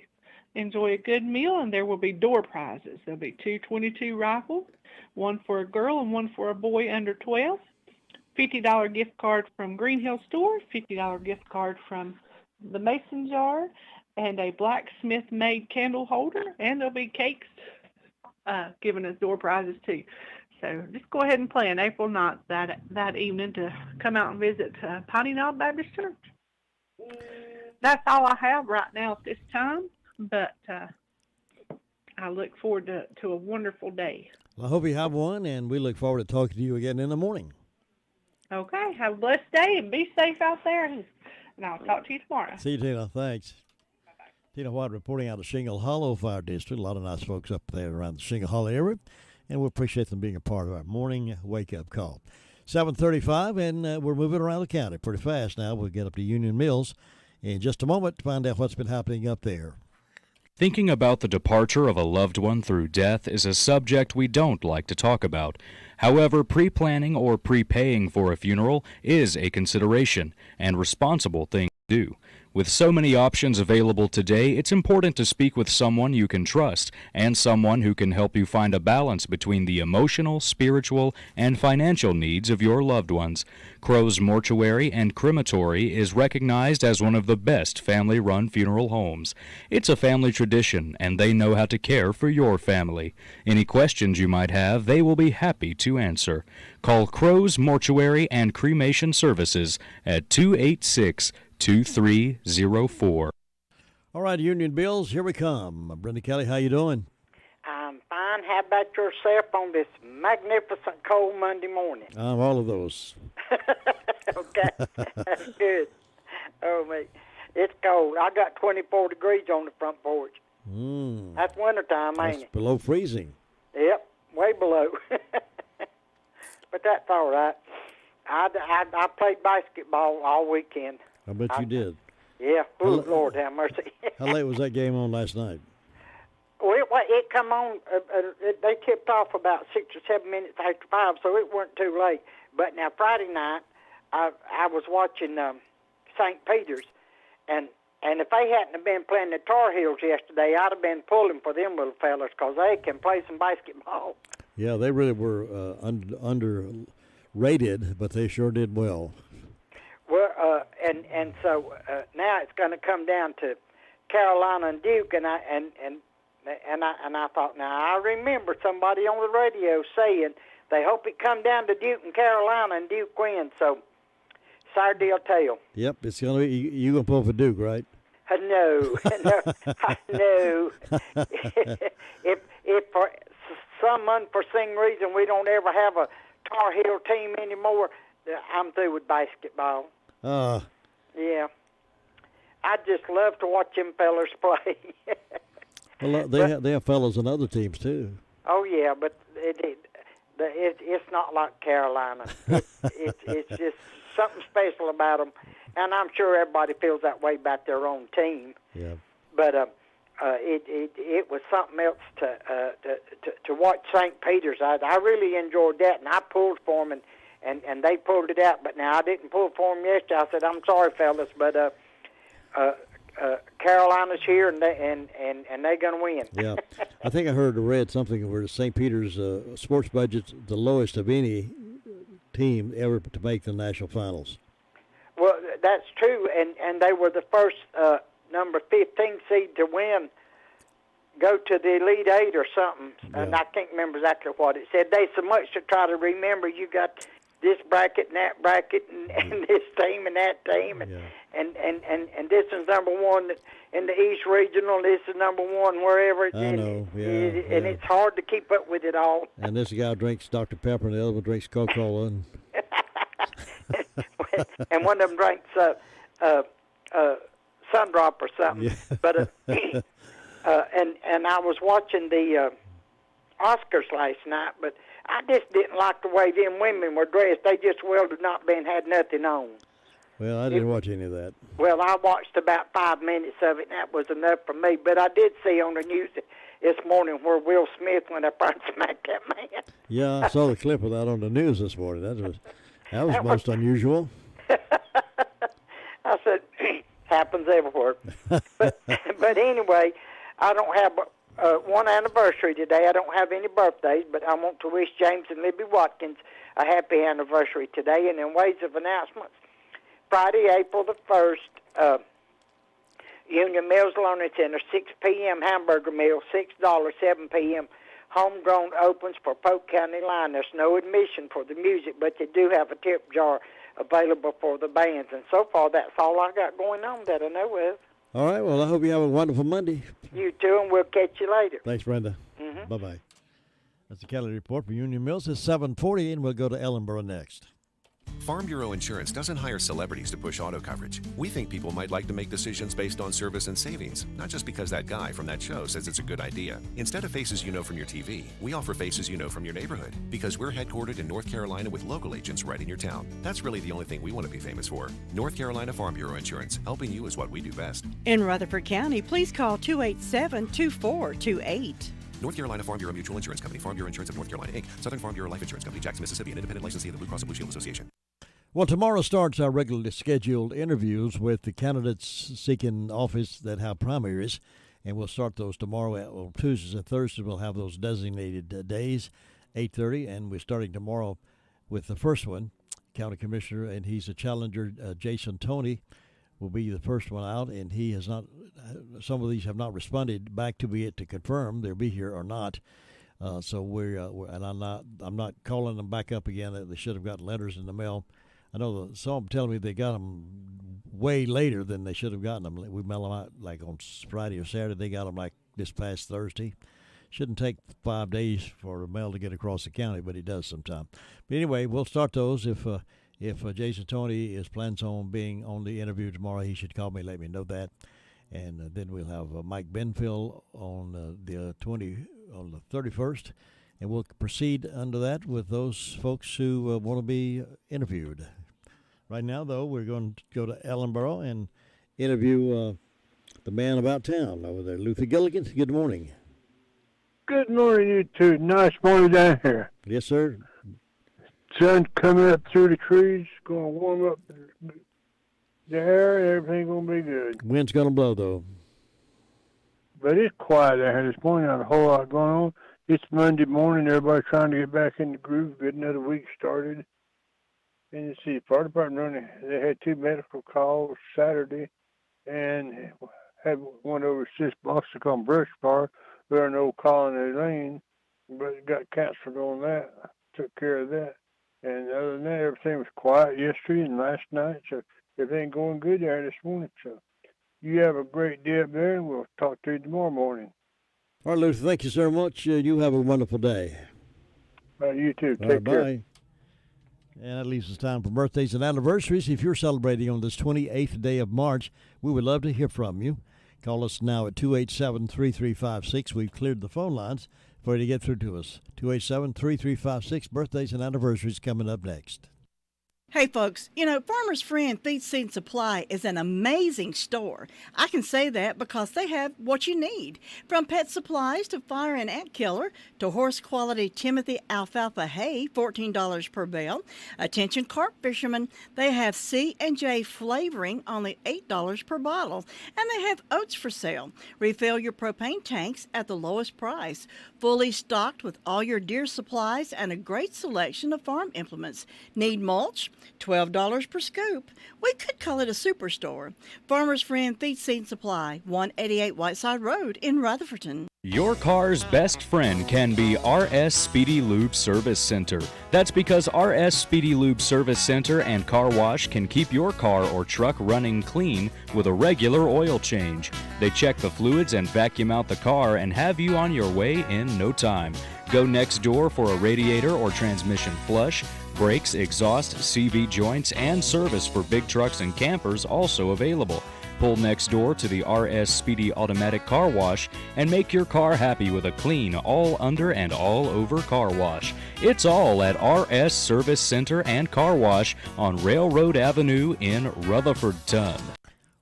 enjoy a good meal, and there will be door prizes. There'll be 2 .22 rifles, one for a girl and one for a boy under 12. $50 gift card from Green Hill Store, $50 gift card from the Mason Jar, and a blacksmith-made candle holder, and there'll be cakes giving us door prizes too. So just go ahead and plan April 9th that evening to come out and visit Piney Knob Baptist Church. That's all I have right now at this time, but I look forward to a wonderful day.
Well, I hope you have one, and we look forward to talking to you again in the morning.
Okay, have a blessed day and be safe out there, and I'll talk to you tomorrow.
See you, Tina. Thanks. Tina White reporting out of Shingle Hudlow Fire District. A lot of nice folks up there around the Shingle Hudlow area, and we appreciate them being a part of our morning wake-up call. 7:35, and we're moving around the county pretty fast now. We'll get up to Union Mills in just a moment to find out what's been happening up there.
Thinking about the departure of a loved one through death is a subject we don't like to talk about. However, pre-planning or prepaying for a funeral is a consideration and responsible thing to do. With so many options available today, it's important to speak with someone you can trust and someone who can help you find a balance between the emotional, spiritual, and financial needs of your loved ones. Crow's Mortuary and Crematory is recognized as one of the best family-run funeral homes. It's a family tradition, and they know how to care for your family. Any questions you might have, they will be happy to answer. Call Crow's Mortuary and Cremation Services at 286-2304.
All right, Union Bills, here we come. Brenda Kelly, how you doing?
I'm fine. How about yourself on this magnificent cold Monday morning?
I'm all of those.
Okay, that's good. Oh, mate, it's cold. I got 24 degrees on the front porch. That's wintertime, ain't it?
Below freezing.
Yep, way below. But that's all right. I played basketball all weekend.
I bet you did.
Yeah, oh, Lord have mercy.
How late was that game on last night?
Well, it come on, they tipped off about 6 or 7 minutes after 5, so it weren't too late. But now Friday night, I was watching St. Peter's, and if they hadn't have been playing the Tar Heels yesterday, I'd have been pulling for them little fellas because they can play some basketball.
Yeah, they really were underrated, but they sure did well.
Well, and so now it's going to come down to Carolina and Duke, and I thought, now I remember somebody on the radio saying they hope it come down to Duke and Carolina and Duke wins. So Saturday will tell.
Yep, it's gonna be you gonna pull for Duke, right?
No. If for some unforeseen reason we don't ever have a Tar Heel team anymore, I'm through with basketball. Yeah. I just love to watch them fellas play.
Well, they have fellows on other teams too.
Oh yeah, but it's not like Carolina. It's just something special about them, and I'm sure everybody feels that way about their own team.
Yeah.
But it was something else to watch St. Peter's. I really enjoyed that, and I pulled for them, and they pulled it out. But now I didn't pull for them yesterday. I said, I'm sorry, fellas, but Carolina's here, and they're going to win.
Yeah, I think I heard or read something where St. Peter's sports budget's the lowest of any team ever to make the national finals.
Well, that's true, and they were the first number 15 seed to win, go to the Elite Eight or something, and I can't remember exactly what it said. They so much to try to remember. You got this bracket and that bracket, and this team and that team, and this is number one in the East Regional. This is number one wherever.
I know,
and it's hard to keep up with it all.
And this guy drinks Dr. Pepper, and the other one drinks Coca-Cola,
and one of them drinks Sundrop or something.
Yeah.
But and I was watching the Oscars last night, but I just didn't like the way them women were dressed. They just well had not had nothing on.
Well, I didn't watch any of that.
Well, I watched about 5 minutes of it, and that was enough for me. But I did see on the news this morning where Will Smith went up and smacked that man.
Yeah, I saw the clip of that on the news this morning. That was most unusual.
I said, happens everywhere. But anyway, I don't have one anniversary today. I don't have any birthdays, but I want to wish James and Libby Watkins a happy anniversary today. And in ways of announcements, Friday, April the 1st, Union Mills Learning Center, 6 p.m. hamburger meal, $6, 7 p.m. Homegrown opens for Polk County line. There's no admission for the music, but they do have a tip jar available for the bands. And so far, that's all I got going on that I know of.
All right, well, I hope you have a wonderful Monday.
You too, and we'll catch you later.
Thanks, Brenda.
Mm-hmm.
Bye-bye. That's the Kelly Report for Union Mills. It's 7:40, and we'll go to Ellenboro next.
Farm Bureau Insurance doesn't hire celebrities to push auto coverage. We think people might like to make decisions based on service and savings, not just because that guy from that show says it's a good idea. Instead of faces you know from your TV, we offer faces you know from your neighborhood, because we're headquartered in North Carolina with local agents right in your town. That's really the only thing we want to be famous for. North Carolina Farm Bureau Insurance, helping you is what we do best.
In Rutherford County, please call 287-2428.
North Carolina Farm Bureau Mutual Insurance Company, Farm Bureau Insurance of North Carolina, Inc., Southern Farm Bureau Life Insurance Company, Jackson, Mississippi, an independent licensee of the Blue Cross and Blue Shield Association.
Well, tomorrow starts our regularly scheduled interviews with the candidates seeking office that have primaries, and we'll start those tomorrow. On Tuesdays and Thursdays, we'll have those designated days, 8:30, and we're starting tomorrow with the first one, County Commissioner, and he's a challenger. Jason Toney will be the first one out, and he has not. Some of these have not responded back to be it to confirm they'll be here or not. So we're and I'm not calling them back up again. They should have gotten letters in the mail. I know some of them tell me they got them way later than they should have gotten them. We mail them out like on Friday or Saturday. They got them like this past Thursday. Shouldn't take 5 days for the mail to get across the county, but it does sometime. But anyway, we'll start those. If Jason Toney plans on being on the interview tomorrow, he should call me, let me know that. And then we'll have Mike Benfield on the 31st. And we'll proceed under that with those folks who want to be interviewed. Right now, though, we're going to go to Ellenboro and interview the man about town over there, Luther Gilligan. Good morning.
Good morning, you two. Nice morning down here.
Yes, sir.
Sun's coming up through the trees. Going to warm up the air, and everything's going to be good.
Wind's going to blow, though.
But it's quiet out here this morning. Not a whole lot going on. It's Monday morning. Everybody trying to get back in the groove. Get another week started. And you see, the fire department running. They had 2 medical calls Saturday, and had one over at 6 blocks called Brush Fire. They're in Old Colony Lane, but it got canceled on that. Took care of that. And other than that, everything was quiet yesterday and last night. So everything going good there this morning. So you have a great day up there, and we'll talk to you tomorrow morning.
All right, Luther, thank you so much. You have a wonderful day.
You too. Take care.
Bye. And that leaves us time for birthdays and anniversaries. If you're celebrating on this 28th day of March, we would love to hear from you. Call us now at 287-3356. We've cleared the phone lines for you to get through to us. 287-3356. Birthdays and anniversaries coming up next.
Hey folks, you know, Farmer's Friend Feed Seed Supply is an amazing store. I can say that because they have what you need. From pet supplies to fire and ant killer to horse quality Timothy alfalfa hay, $14 per bale. Attention carp fishermen, they have C&J flavoring, only $8 per bottle. And they have oats for sale. Refill your propane tanks at the lowest price. Fully stocked with all your deer supplies and a great selection of farm implements. Need mulch? $12 per scoop. We could call it a superstore. Farmer's Friend Feed Seed Supply, 188 Whiteside Road in Rutherford.
Your car's best friend can be RS Speedy Lube Service Center. That's because RS Speedy Lube Service Center and Car Wash can keep your car or truck running clean with a regular oil change. They check the fluids and vacuum out the car and have you on your way in no time. Go next door for a radiator or transmission flush. Brakes, exhaust, CV joints, and service for big trucks and campers also available. Pull next door to the RS Speedy Automatic Car Wash and make your car happy with a clean, all under and all over car wash. It's all at RS Service Center and Car Wash on Railroad Avenue in Rutherford-Ton.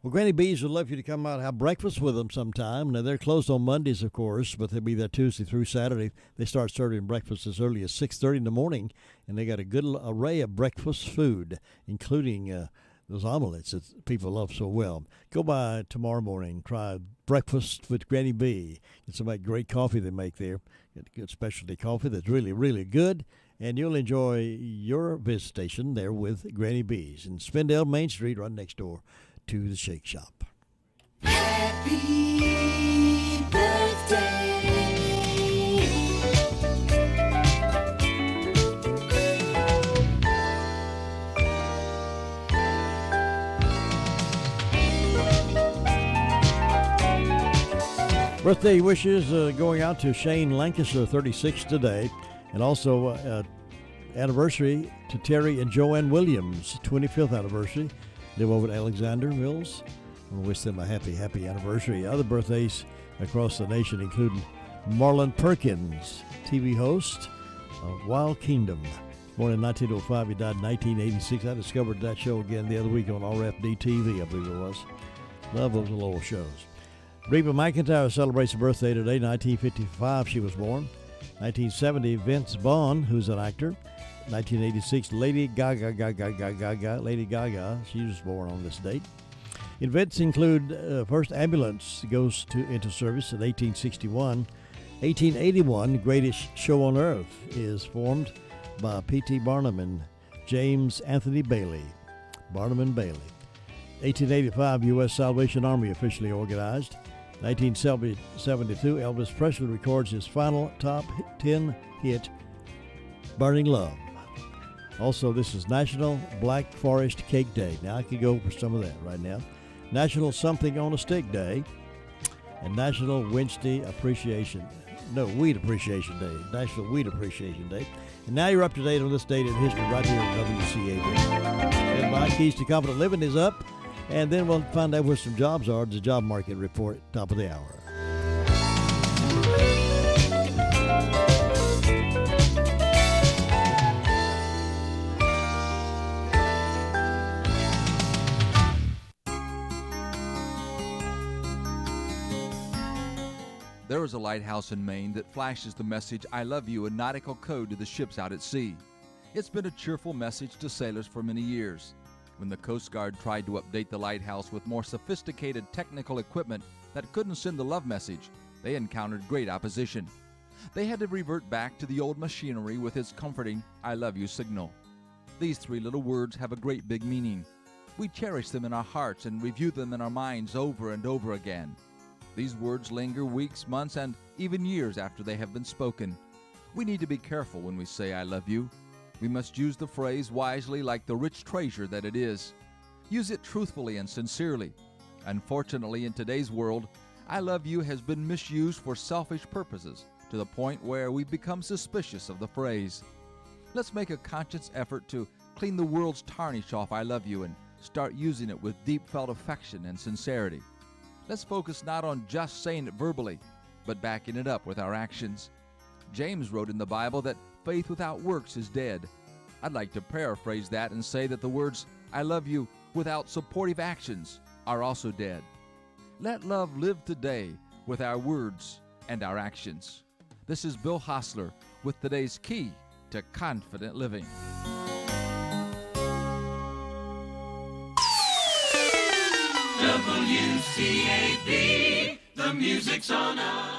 Well, Granny Bees would love you to come out and have breakfast with them sometime. Now, they're closed on Mondays, of course, but they'll be there Tuesday through Saturday. They start serving breakfast as early as 6:30 in the morning, and they got a good array of breakfast food, including those omelets that people love so well. Go by tomorrow morning. Try breakfast with Granny B. It's some great coffee they make there. Good specialty coffee that's really, really good. And you'll enjoy your visitation there with Granny B's in Spindale Main Street, right next door to the Shake Shop.
Happy birthday.
Birthday wishes going out to Shane Lancaster, 36 today, and also anniversary to Terry and Joanne Williams, 25th anniversary. Live over at Alexander Mills. I want to wish them a happy, happy anniversary. Other birthdays across the nation, including Marlon Perkins, TV host of Wild Kingdom. Born in 1905, he died in 1986. I discovered that show again the other week on RFD TV, I believe it was. Love those little old shows. Reba McEntire celebrates a birthday today. 1955 she was born. 1970 Vince Vaughn, who's an actor. 1986 Lady Gaga, she was born on this date. Events include first ambulance goes into service in 1861. 1881 Greatest Show on Earth is formed by P.T. Barnum and James Anthony Bailey. Barnum and Bailey. 1885 U.S. Salvation Army officially organized. 1972 Elvis Presley records his final top 10 hit, Burning Love. Also, this is National Black Forest Cake Day. Now I could go for some of that right now. National Something on a Stick Day, and National Weed Appreciation Day. National Weed Appreciation Day. And now you're up to date on this date in history right here at WCAB. And my Keys to Confident Living is up, and then we'll find out where some jobs are. The job market report, top of the hour.
There is a lighthouse in Maine that flashes the message, I love you, in nautical code to the ships out at sea. It's been a cheerful message to sailors for many years. When the Coast Guard tried to update the lighthouse with more sophisticated technical equipment that couldn't send the love message, they encountered great opposition. They had to revert back to the old machinery with its comforting, I love you signal. These three little words have a great big meaning. We cherish them in our hearts and review them in our minds over and over again. These words linger weeks, months, and even years after they have been spoken. We need to be careful when we say, I love you. We must use the phrase wisely like the rich treasure that it is. Use it truthfully and sincerely. Unfortunately, in today's world, I love you has been misused for selfish purposes to the point where we've become suspicious of the phrase. Let's make a conscious effort to clean the world's tarnish off I love you and start using it with deep felt affection and sincerity. Let's focus not on just saying it verbally, but backing it up with our actions. James wrote in the Bible that faith without works is dead. I'd like to paraphrase that and say that the words, I love you, without supportive actions are also dead. Let love live today with our words and our actions. This is Bill Hostler with today's Key to Confident Living.
WCAB, the music's on us.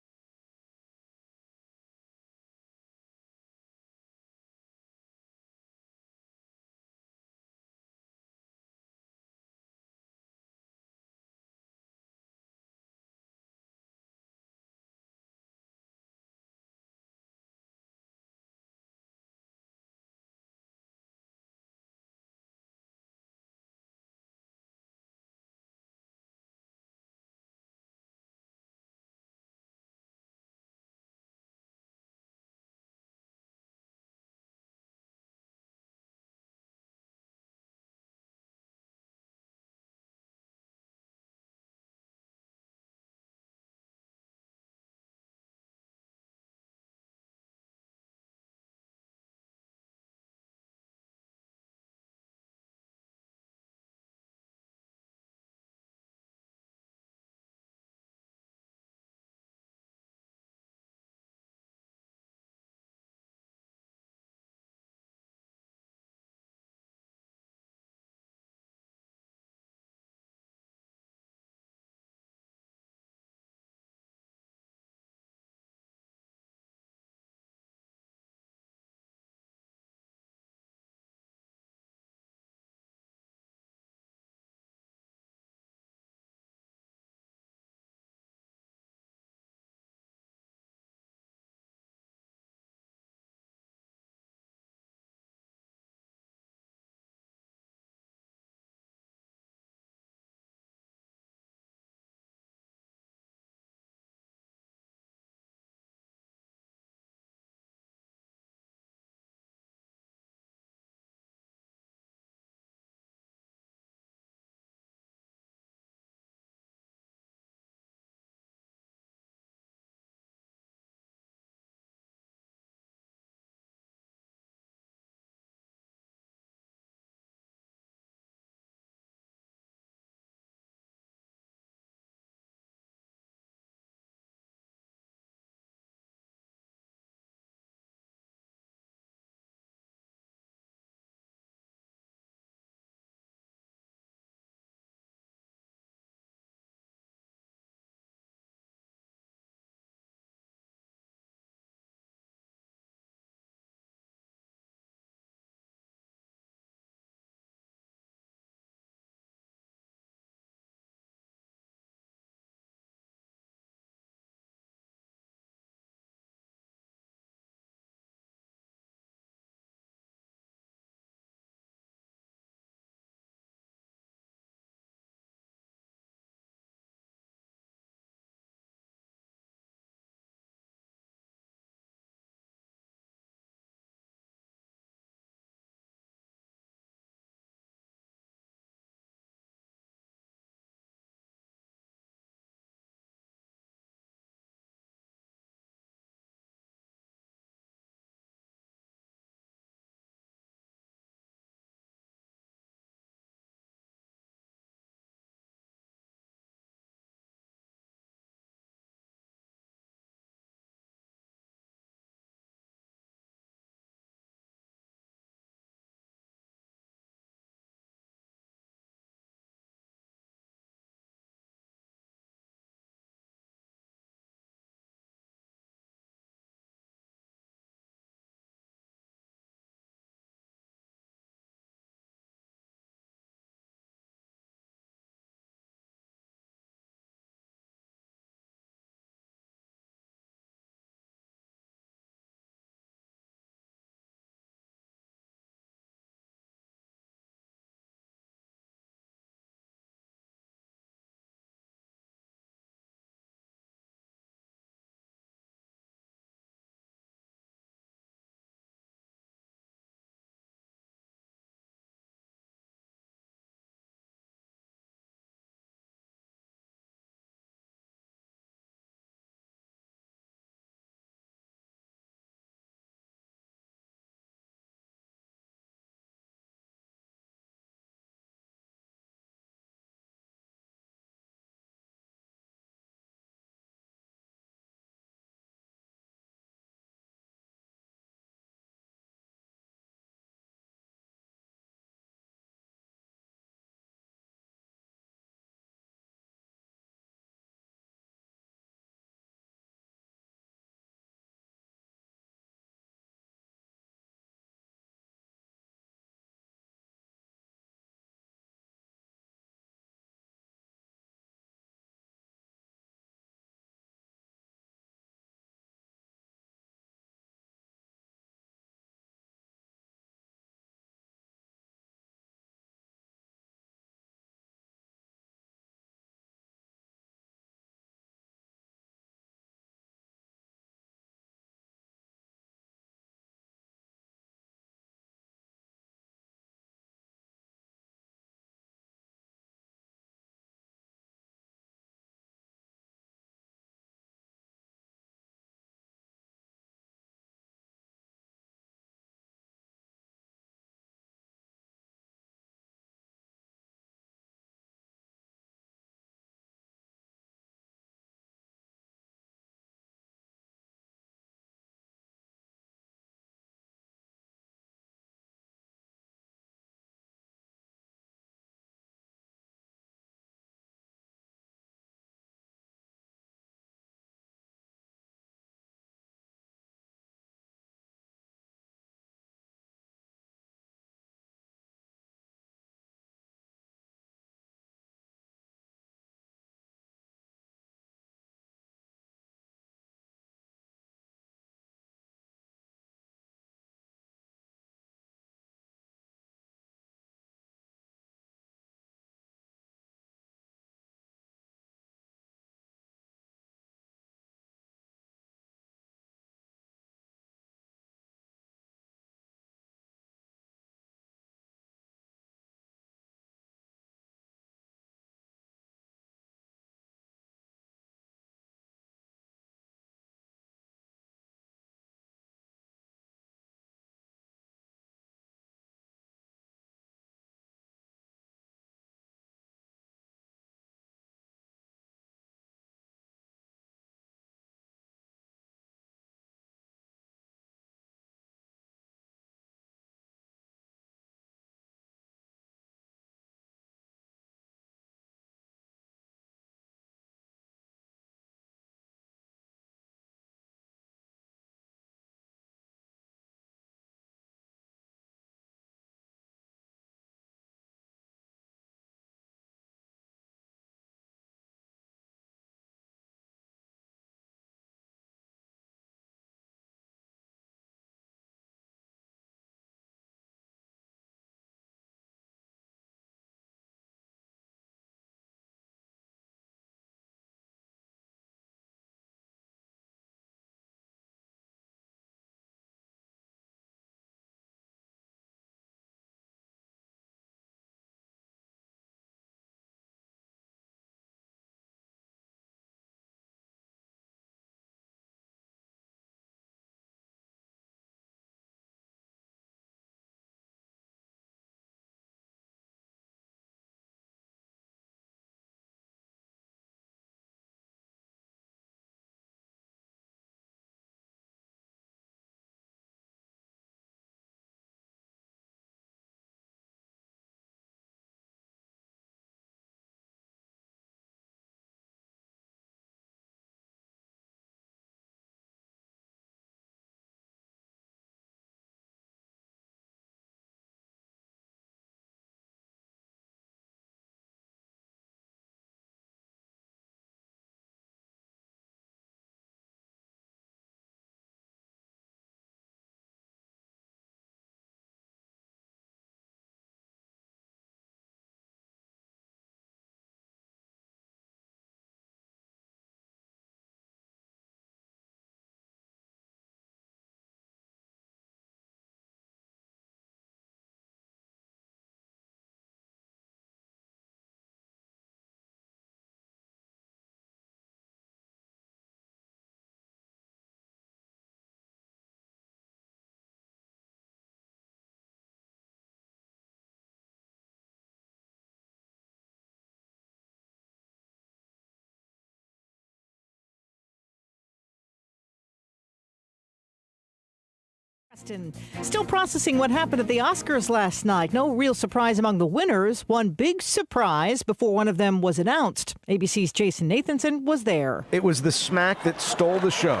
Still processing what happened at the Oscars last night. No real surprise among the winners. One big surprise before one of them was announced. ABC's Jason Nathanson was there.
It was the smack that stole the show.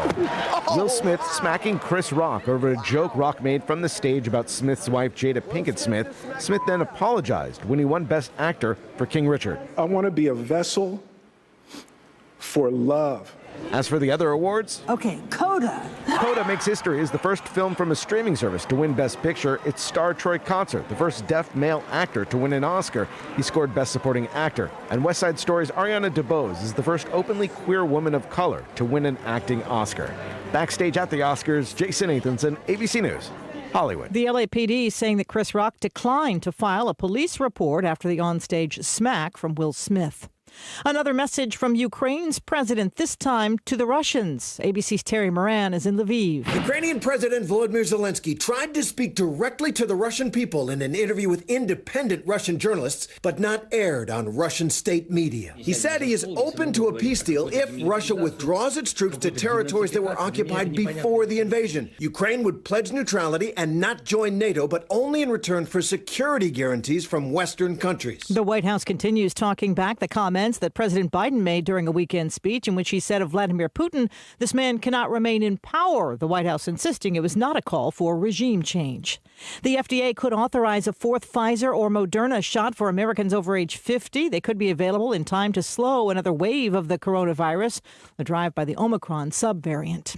Will Smith smacking Chris Rock over a joke Rock made from the stage about Smith's wife, Jada Pinkett Smith. Smith then apologized when he won Best Actor for King Richard.
I want to be a vessel for love.
As for the other awards,
okay, Coda.
Coda makes history as the first film from a streaming service to win Best Picture. It starred Troy Kotsur, the first deaf male actor to win an Oscar. He scored Best Supporting Actor. And West Side Story's Ariana DeBose is the first openly queer woman of color to win an acting Oscar. Backstage at the Oscars, Jason Nathanson, ABC News, Hollywood.
The LAPD saying that Chris Rock declined to file a police report after the onstage smack from Will Smith. Another message from Ukraine's president, this time to the Russians. ABC's Terry Moran is in Lviv.
Ukrainian President Volodymyr Zelensky tried to speak directly to the Russian people in an interview with independent Russian journalists, but not aired on Russian state media. He said he is open to a peace deal if Russia withdraws its troops to territories that were occupied before the invasion. Ukraine would pledge neutrality and not join NATO, but only in return for security guarantees from Western countries.
The White House continues talking back the comments that President Biden made during a weekend speech in which he said of Vladimir Putin, this man cannot remain in power, the White House insisting it was not a call for regime change. The FDA could authorize a fourth Pfizer or Moderna shot for Americans over age 50. They could be available in time to slow another wave of the coronavirus, the drive by the Omicron subvariant.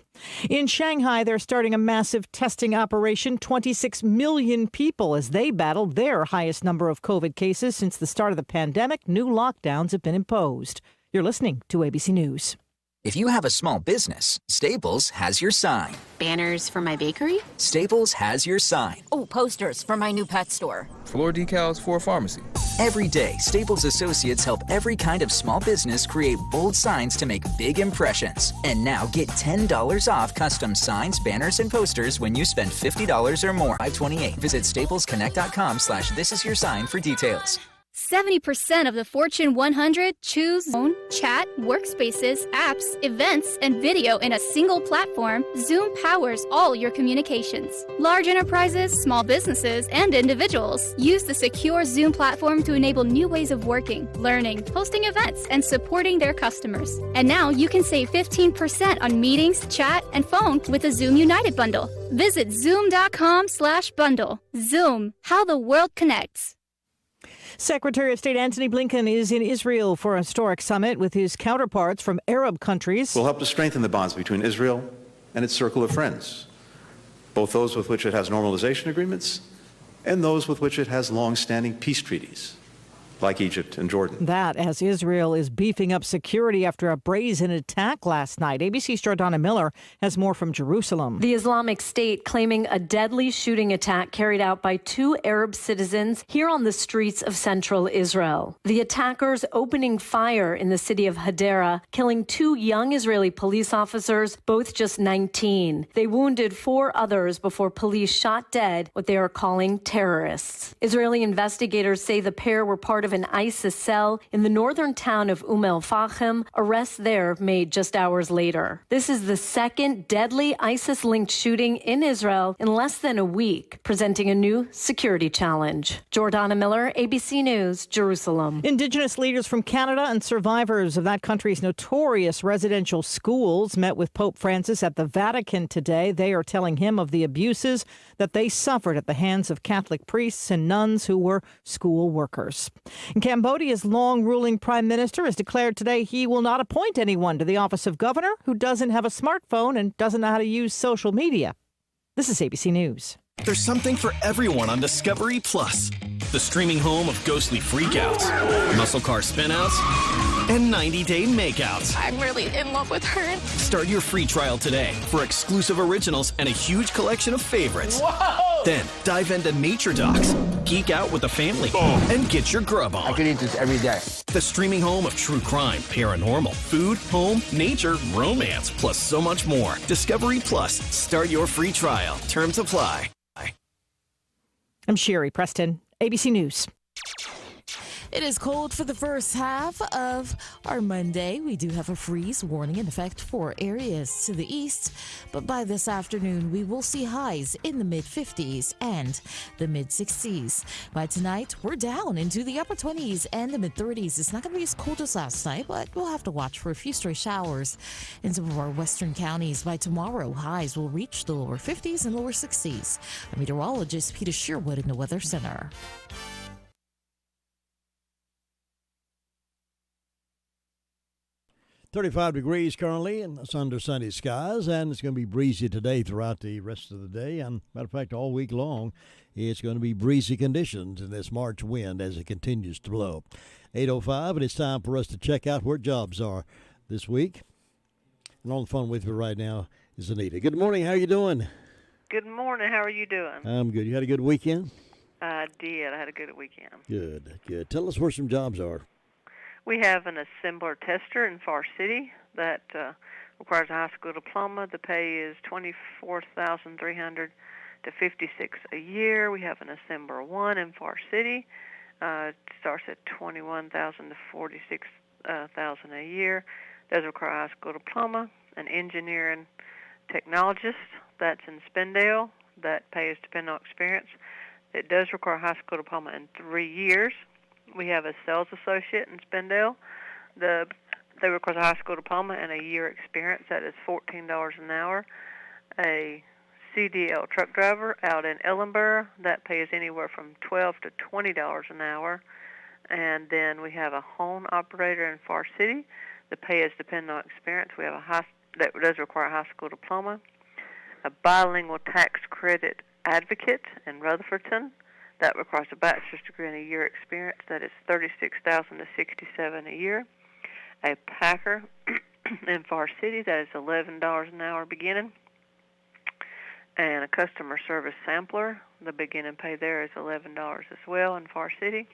In Shanghai, they're starting a massive testing operation. 26 million people as they battle their highest number of COVID cases since the start of the pandemic. New lockdowns have been imposed. You're listening to ABC News.
If you have a small business, Staples has your sign.
Banners for my bakery?
Staples has your sign.
Oh, posters for my new pet store.
Floor decals for a pharmacy.
Every day, Staples associates help every kind of small business create bold signs to make big impressions. And now get $10 off custom signs, banners, and posters when you spend $50 or more. $528. Visit staplesconnect.com/thisisyoursign for details.
70% of the Fortune 100 choose phone, chat, workspaces, apps, events, and video in a single platform. Zoom powers all your communications. Large enterprises, small businesses, and individuals use the secure Zoom platform to enable new ways of working, learning, hosting events, and supporting their customers. And now you can save 15% on meetings, chat, and phone with the Zoom United bundle. Visit zoom.com/bundle. Zoom, how the world connects.
Secretary of State Antony Blinken is in Israel for a historic summit with his counterparts from Arab countries.
Will help to strengthen the bonds between Israel and its circle of friends, both those with which it has normalization agreements and those with which it has long-standing peace treaties, like Egypt and Jordan.
That as Israel is beefing up security after a brazen attack last night. ABC's Jordana Miller has more from Jerusalem.
The Islamic State claiming a deadly shooting attack carried out by 2 Arab citizens here on the streets of central Israel. The attackers opening fire in the city of Hadera, killing 2 young Israeli police officers, both just 19. They wounded 4 others before police shot dead what they are calling terrorists. Israeli investigators say the pair were part of an ISIS cell in the northern town of el-Fahim. Arrests there made just hours later. This is the second deadly ISIS-linked shooting in Israel in less than a week, presenting a new security challenge. Jordana Miller, ABC News, Jerusalem.
Indigenous leaders from Canada and survivors of that country's notorious residential schools met with Pope Francis at the Vatican today. They are telling him of the abuses that they suffered at the hands of Catholic priests and nuns who were school workers. And Cambodia's long-ruling prime minister has declared today he will not appoint anyone to the office of governor who doesn't have a smartphone and doesn't know how to use social media. This is ABC News.
There's something for everyone on Discovery Plus. The streaming home of ghostly freakouts, muscle car spinouts, and 90-day makeouts.
I'm really in love with her.
Start your free trial today for exclusive originals and a huge collection of favorites.
Whoa!
Then dive into nature docs, geek out with the family, and get your grub on.
I could eat this every day.
The streaming home of true crime, paranormal, food, home, nature, romance, plus so much more. Discovery Plus. Start your free trial. Terms apply.
I'm Sherry Preston, ABC News.
It is cold for the first half of our Monday. We do have a freeze warning in effect for areas to the east, but by this afternoon, we will see highs in the mid-50s and the mid-60s. By tonight, we're down into the upper 20s and the mid-30s. It's not going to be as cold as last night, but we'll have to watch for a few stray showers in some of our western counties. By tomorrow, highs will reach the lower 50s and lower 60s. Our meteorologist Peter Sherwood in the Weather Center.
35 degrees currently, and it's under sunny skies, and it's going to be breezy today throughout the rest of the day. And matter of fact, all week long, it's going to be breezy conditions in this March wind as it continues to blow. 8:05, and it's time for us to check out where jobs are this week. And on the phone with me right now is Anita. Good morning. How are you doing?
Good morning. How are you doing?
I'm good. You had a good weekend?
I did. I had a good weekend.
Good, good. Tell us where some jobs are.
We have an assembler tester in Far City that requires a high school diploma. The pay is $24,300 to $56,000 a year. We have an assembler 1 in Far City. It starts at $21,000 to $46,000 a year. Does require a high school diploma. An engineering technologist that's in Spindale. That pay is dependent on experience. It does require a high school diploma in 3 years. We have a sales associate in Spindale. They require a high school diploma and a year experience. That is $14 an hour. A CDL truck driver out in Ellenborough. That pays anywhere from $12 to $20 an hour. And then we have a home operator in Far City. The pay is dependent on experience. We have that does require a high school diploma. A bilingual tax credit advocate in Rutherford. That requires a bachelor's degree and a year experience. That is $36,000 to $67,000 a year. A packer in Far City. That is $11 an hour beginning. And a customer service sampler. The beginning pay there is $11 as well in Far City.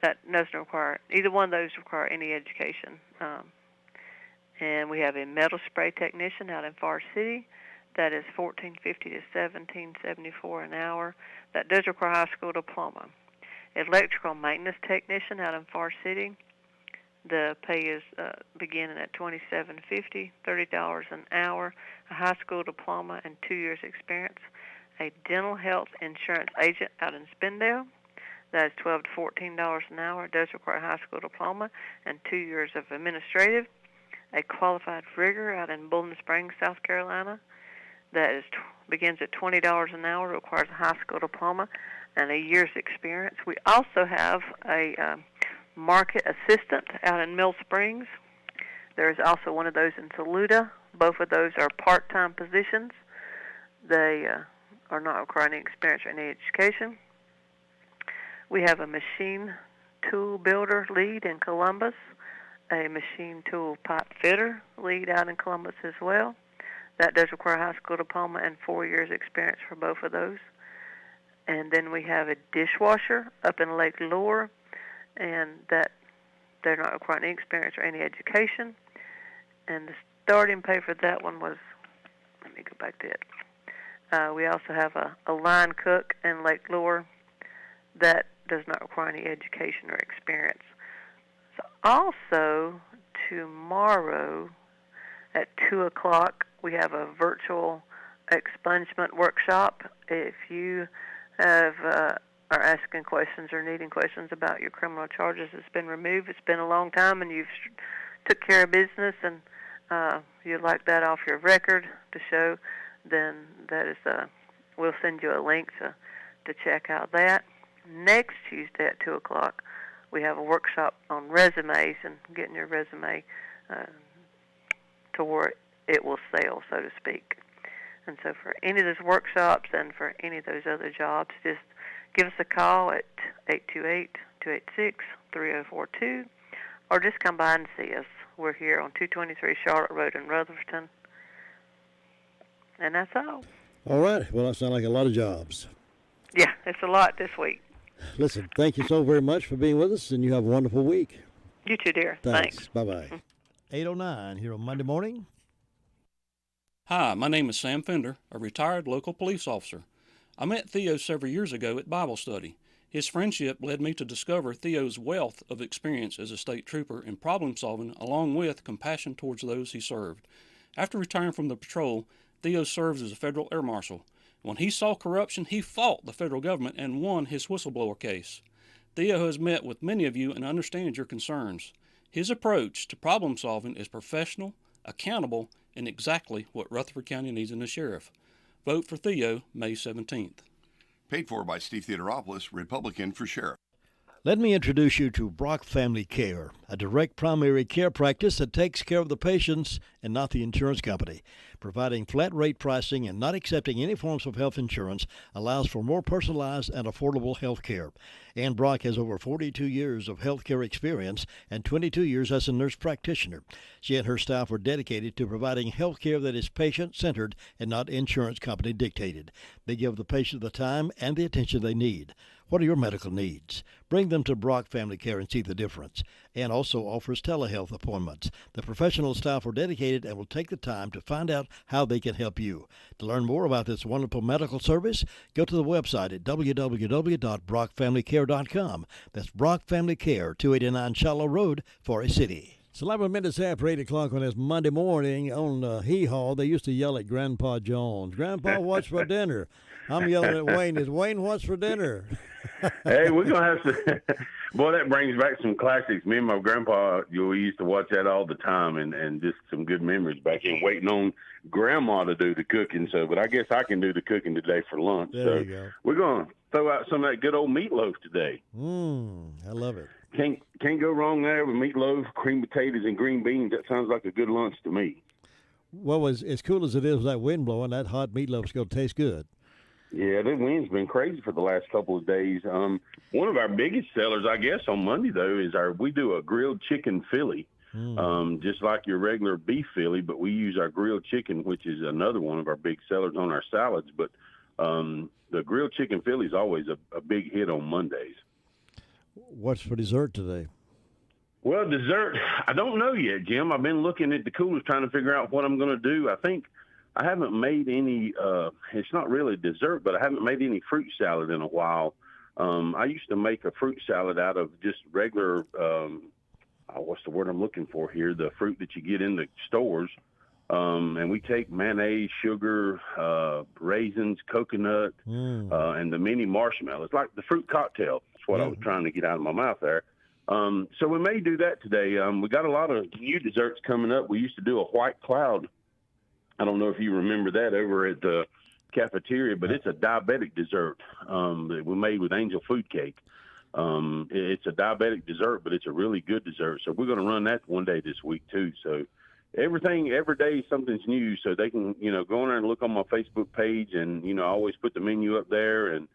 That doesn't require, either one of those require any education. And we have a metal spray technician out in Far City. That is $14.50 to $17.74 an hour. That does require a high school diploma. Electrical maintenance technician out in Far City. The pay is beginning at $27.50, $30 an hour, a high school diploma, and 2 years experience. A dental health insurance agent out in Spindale. That is $12 to $14 an hour. It does require a high school diploma and 2 years of administrative. A qualified rigger out in Bowling Springs, South Carolina. That begins at $20 an hour, requires a high school diploma and a year's experience. We also have a market assistant out in Mill Springs. There is also one of those in Saluda. Both of those are part-time positions. They are not requiring any experience or any education. We have a machine tool builder lead in Columbus, a machine tool pipe fitter lead out in Columbus as well. That does require a high school diploma and 4 years experience for both of those. And then we have a dishwasher up in Lake Lure, and that they're not requiring any experience or any education. And the starting pay for that one was, let me go back to it. We also have a line cook in Lake Lure that does not require any education or experience. So also tomorrow at 2 o'clock, we have a virtual expungement workshop. If you are asking questions or needing questions about your criminal charges that's been removed, it's been a long time and you've took care of business and you'd like that off your record to show, then that is we'll send you a link to check out that. Next Tuesday at 2 o'clock, we have a workshop on resumes and getting your resume to where it will sell, so to speak. And so for any of those workshops and for any of those other jobs, just give us a call at 828-286-3042 or just come by and see us. We're here on 223 Charlotte Road in Rutherford. And that's all.
All right. Well, that sounds like a lot of jobs.
Yeah, it's a lot this week.
Listen, thank you so very much for being with us, and you have a wonderful week.
You too, dear. Thanks.
Bye-bye. 8:09 here on Monday morning.
Hi, my name is Sam Fender, a retired local police officer. I met Theo several years ago at Bible study. His friendship led me to discover Theo's wealth of experience as a state trooper in problem solving, along with compassion towards those he served. After retiring from the patrol, Theo serves as a federal air marshal. When he saw corruption, he fought the federal government and won his whistleblower case. Theo has met with many of you and understands your concerns. His approach to problem solving is professional, accountable, and exactly what Rutherford County needs in a sheriff. Vote for Theo May 17th.
Paid for by Steve Theodoropoulos, Republican for sheriff.
Let me introduce you to Brock Family Care, a direct primary care practice that takes care of the patients and not the insurance company. Providing flat rate pricing and not accepting any forms of health insurance allows for more personalized and affordable health care. Ann Brock has over 42 years of health care experience and 22 years as a nurse practitioner. She and her staff are dedicated to providing health care that is patient-centered and not insurance company dictated. They give the patient the time and the attention they need. What are your medical needs? Bring them to Brock Family Care and see the difference. Ann also offers telehealth appointments. The professional staff are dedicated and will take the time to find out how they can help you. To learn more about this wonderful medical service, go to the website at www.brockfamilycare.com. That's Brock Family Care, 289 Shallow Road, Forest City. It's 11 minutes after 8 o'clock on this Monday morning on Hee Haw. They used to yell at Grandpa Jones, "Grandpa, what's for dinner?" I'm yelling at Wayne, "Is Wayne, what's for dinner?"
Hey, we're going to have to – boy, that brings back some classics. Me and my grandpa, we used to watch that all the time and just some good memories back in waiting on Grandma to do the cooking. So, but I guess I can do the cooking today for lunch.
There you go.
We're going to throw out some of that good old meatloaf today.
I love it.
Can't go wrong there with meatloaf, cream potatoes, and green beans. That sounds like a good lunch to me.
Well, as cool as it is with that wind blowing, that hot meatloaf's going to taste good.
Yeah, the wind's been crazy for the last couple of days. One of our biggest sellers, I guess, on Monday, though, is we do a grilled chicken Philly, just like your regular beef Philly, but we use our grilled chicken, which is another one of our big sellers on our salads. But the grilled chicken Philly is always a big hit on Mondays.
What's for dessert today?
Well, dessert, I don't know yet, Jim. I've been looking at the coolers trying to figure out what I'm going to do. I think I haven't made any, it's not really dessert, but I haven't made any fruit salad in a while. I used to make a fruit salad out of just regular, what's the word I'm looking for here? The fruit that you get in the stores. And we take mayonnaise, sugar, raisins, coconut, and the mini marshmallows, like the fruit cocktail. That's what I was trying to get out of my mouth there. So we may do that today. We got a lot of new desserts coming up. We used to do a white cloud. I don't know if you remember that over at the cafeteria, but it's a diabetic dessert that we made with Angel Food Cake. It's a diabetic dessert, but it's a really good dessert. So we're going to run that one day this week too. So every day something's new, so they can, go in there and look on my Facebook page, and, I always put the menu up there, and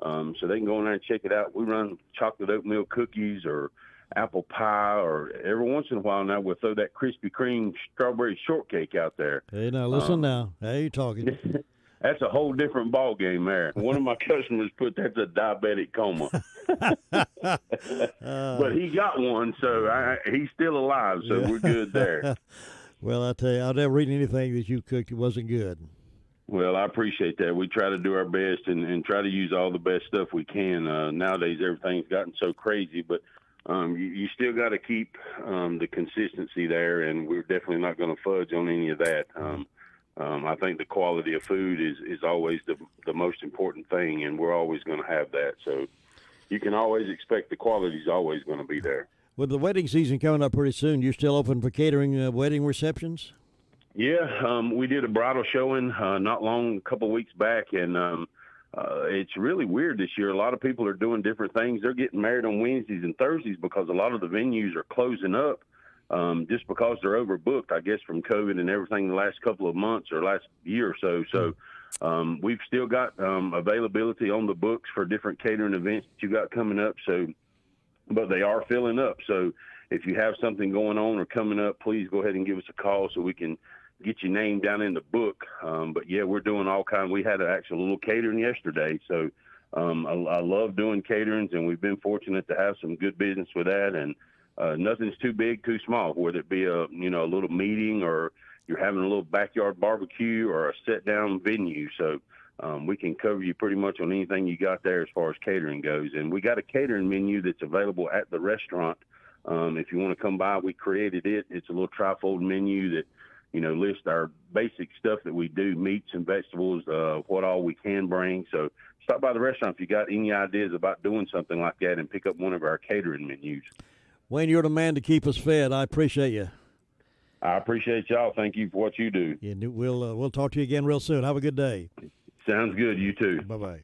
so they can go in there and check it out. We run chocolate oatmeal cookies or apple pie, or every once in a while now we'll throw that Krispy Kreme strawberry shortcake out there.
Hey, now listen now. Hey, you talking?
That's a whole different ball game there. One of my customers put that's a diabetic coma. But he got one, so he's still alive, so we're good there.
Well, I tell you, I'll never eat anything that you cooked that wasn't good.
Well, I appreciate that. We try to do our best and try to use all the best stuff we can. Nowadays, everything's gotten so crazy, but you still got to keep the consistency there, and we're definitely not going to fudge on any of that. I think the quality of food is always the most important thing, and we're always going to have that. So you can always expect the quality is always going to be there.
With the wedding season coming up pretty soon, you still open for catering wedding receptions?
Yeah, we did a bridal showing a couple of weeks back, and it's really weird this year. A lot of people are doing different things. They're getting married on Wednesdays and Thursdays because a lot of the venues are closing up just because they're overbooked, I guess, from COVID and everything the last couple of months or last year or so. So we've still got availability on the books for different catering events that you got coming up. But they are filling up. So if you have something going on or coming up, please go ahead and give us a call so we can get your name down in the book. But, yeah, we're doing all kinds. We had an actual little catering yesterday. So I love doing caterings, and we've been fortunate to have some good business with that. And nothing's too big, too small, whether it be a little meeting or you're having a little backyard barbecue or a sit-down venue. So We can cover you pretty much on anything you got there as far as catering goes. And we got a catering menu that's available at the restaurant. If you want to come by, we created it. It's a little trifold menu that, lists our basic stuff that we do, meats and vegetables, what all we can bring. So stop by the restaurant if you got any ideas about doing something like that and pick up one of our catering menus.
Wayne, you're the man to keep us fed. I appreciate you.
I appreciate y'all. Thank you for what you do.
Yeah, we'll talk to you again real soon. Have a good day.
Sounds good. You too.
Bye-bye.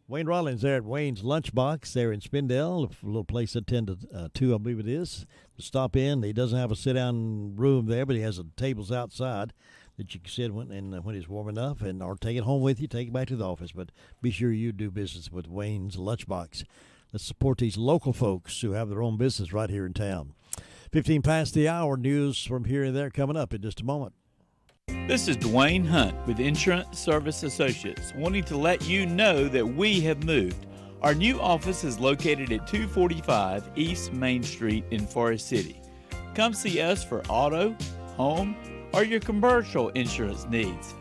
Wayne Rollins there at Wayne's Lunchbox there in Spindale, a little place at 10 to 2, I believe it is. Stop in. He doesn't have a sit-down room there, but he has tables outside that you can sit when it's warm enough, or take it home with you, take it back to the office. But be sure you do business with Wayne's Lunchbox. Let's support these local folks who have their own business right here in town. 15 past the hour, news from here and there coming up in just a moment.
This is Dwayne Hunt with Insurance Service Associates, wanting to let you know that we have moved. Our new office is located at 245 East Main Street in Forest City. Come see us for auto, home, or your commercial insurance needs.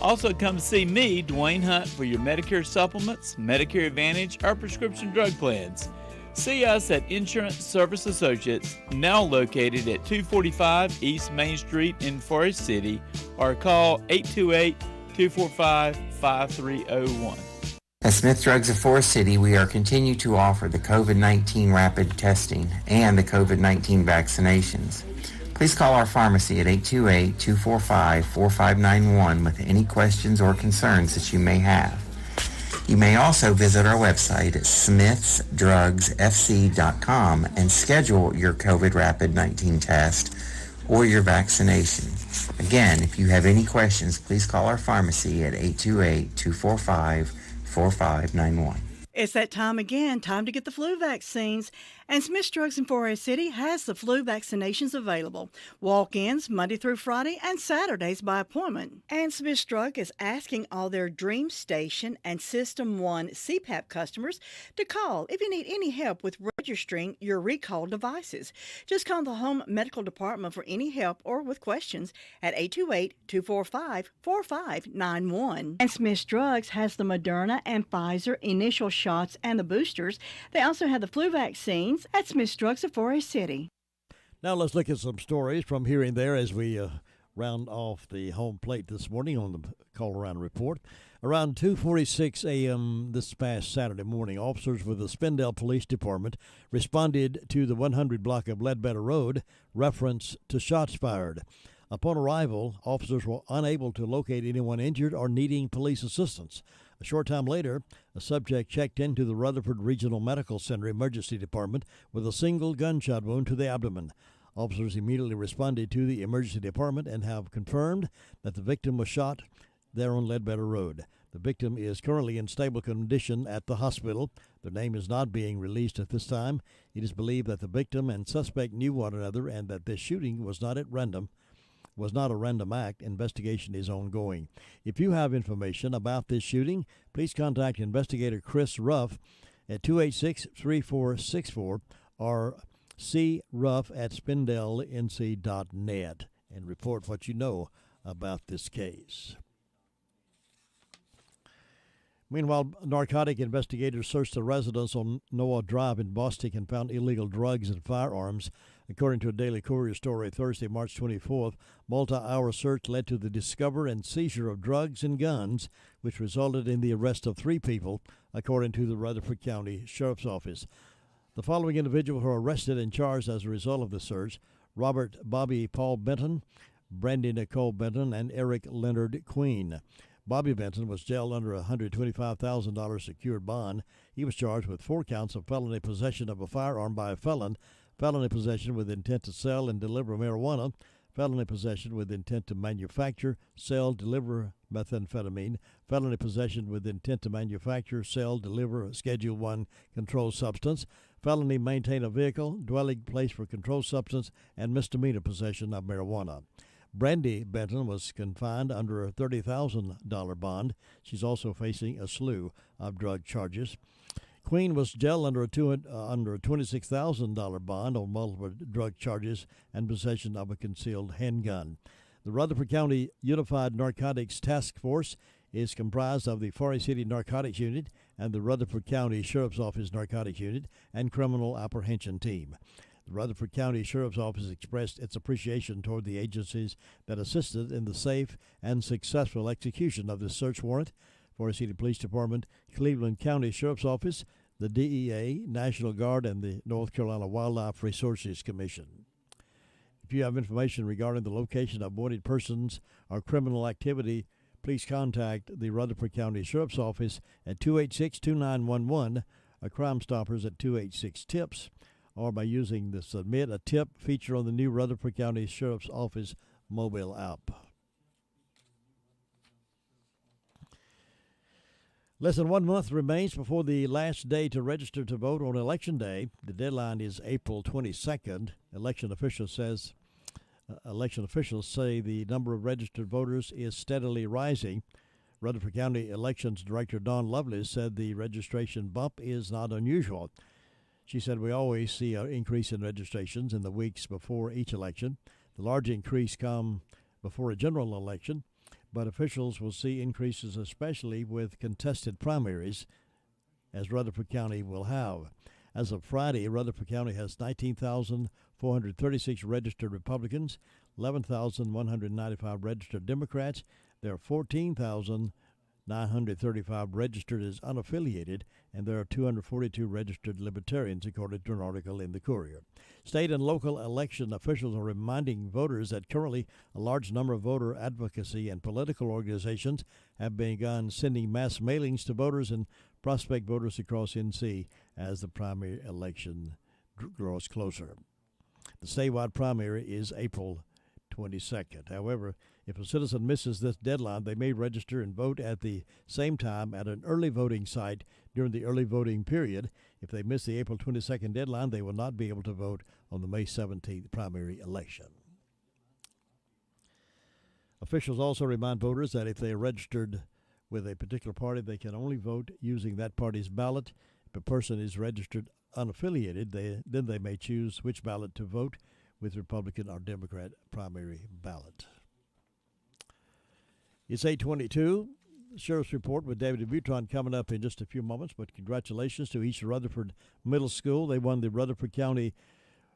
Also come see me, Dwayne Hunt, for your Medicare supplements, Medicare Advantage, or prescription drug plans. See us at Insurance Service Associates, now located at 245 East Main Street in Forest City, or call 828-245-5301.
At Smith Drugs of Forest City, we are continue to offer the COVID-19 rapid testing and the COVID-19 vaccinations. Please call our pharmacy at 828-245-4591 with any questions or concerns that you may have. You may also visit our website at smithsdrugsfc.com and schedule your COVID rapid-19 test or your vaccination. Again, if you have any questions, please call our pharmacy at 828-245-4591.
It's that time again, time to get the flu vaccines. And Smith's Drugs in Forest City has the flu vaccinations available. Walk-ins Monday through Friday and Saturdays by appointment. And Smith's Drug is asking all their Dream Station and System 1 CPAP customers to call if you need any help with registering your recalled devices. Just call the Home Medical Department for any help or with questions at 828-245-4591. And Smith's Drugs has the Moderna and Pfizer initial shots and the boosters. They also have the flu vaccines at Smith's Drugs of Forest City.
Now let's look at some stories from here and there as we round off the home plate this morning on the Call Around Report. Around 2:46 a.m. this past Saturday morning, officers with the Spindale Police Department responded to the 100 block of Ledbetter Road, reference to shots fired. Upon arrival, officers were unable to locate anyone injured or needing police assistance. A short time later, a subject checked into the Rutherford Regional Medical Center Emergency Department with a single gunshot wound to the abdomen. Officers immediately responded to the emergency department and have confirmed that the victim was shot there on Ledbetter Road. The victim is currently in stable condition at the hospital. Their name is not being released at this time. It is believed that the victim and suspect knew one another and that this shooting was not a random act. Investigation is ongoing. If you have information about this shooting, please contact investigator Chris Ruff at 286-3464 or cruff@spindelnc.net and report what you know about this case. Meanwhile, narcotic investigators searched the residence on Noah Drive in Bostic and found illegal drugs and firearms. According to a Daily Courier story Thursday, March 24th, multi-hour search led to the discovery and seizure of drugs and guns, which resulted in the arrest of 3 people, according to the Rutherford County Sheriff's Office. The following individuals were arrested and charged as a result of the search: Robert Bobby Paul Benton, Brandy Nicole Benton, and Eric Leonard Queen. Bobby Benton was jailed under a $125,000 secured bond. He was charged with 4 counts of felony possession of a firearm by a felon, felony possession with intent to sell and deliver marijuana, felony possession with intent to manufacture, sell, deliver methamphetamine, felony possession with intent to manufacture, sell, deliver a Schedule I controlled substance, felony maintain a vehicle, dwelling place for controlled substance, and misdemeanor possession of marijuana. Brandy Benton was confined under a $30,000 bond. She's also facing a slew of drug charges. Queen was jailed under a $26,000 bond on multiple drug charges and possession of a concealed handgun. The Rutherford County Unified Narcotics Task Force is comprised of the Forest City Narcotics Unit and the Rutherford County Sheriff's Office Narcotics Unit and Criminal Apprehension Team. The Rutherford County Sheriff's Office expressed its appreciation toward the agencies that assisted in the safe and successful execution of this search warrant. Forest City Police Department, Cleveland County Sheriff's Office, the DEA, National Guard, and the North Carolina Wildlife Resources Commission. If you have information regarding the location of wanted persons or criminal activity, please contact the Rutherford County Sheriff's Office at 286-2911, or Crime Stoppers at 286-TIPS, or by using the Submit a Tip feature on the new Rutherford County Sheriff's Office mobile app. Less than 1 month remains before the last day to register to vote on Election Day. The deadline is April 22nd. Election officials say the number of registered voters is steadily rising. Rutherford County Elections Director Dawn Lovelace said the registration bump is not unusual. She said we always see an increase in registrations in the weeks before each election. The large increase comes before a general election, but officials will see increases especially with contested primaries, as Rutherford County will have. As of Friday, Rutherford County has 19,436 registered Republicans, 11,195 registered Democrats. There are 14,935 registered as unaffiliated, and there are 242 registered Libertarians, according to an article in the Courier. State and local election officials are reminding voters that currently a large number of voter advocacy and political organizations have begun sending mass mailings to voters and prospect voters across NC as the primary election grows closer. The statewide primary is April 22nd. However, if a citizen misses this deadline, they may register and vote at the same time at an early voting site during the early voting period. If they miss the April 22nd deadline, they will not be able to vote on the May 17th primary election. Officials also remind voters that if they are registered with a particular party, they can only vote using that party's ballot. If a person is registered unaffiliated, then they may choose which ballot to vote with Republican or Democrat primary ballot. It's 8:22. Sheriff's Report with David DeButron coming up in just a few moments, but congratulations to East Rutherford Middle School. They won the Rutherford County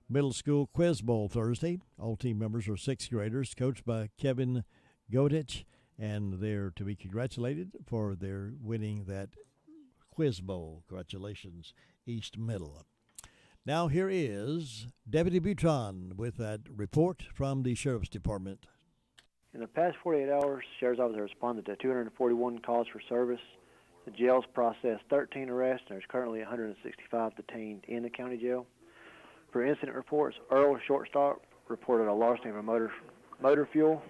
Middle School Quiz Bowl Thursday. All team members are sixth graders, coached by Kevin Godich, and they're to be congratulated for their winning that Quiz Bowl. Congratulations, East Middle. Now here is Deputy Butron with that report from the Sheriff's Department.
In the past 48 hours, Sheriff's Office has responded to 241 calls for service. The jails processed 13 arrests, and there's currently 165 detained in the county jail. For incident reports, Earl Shortstop reported a larceny of a motor fuel.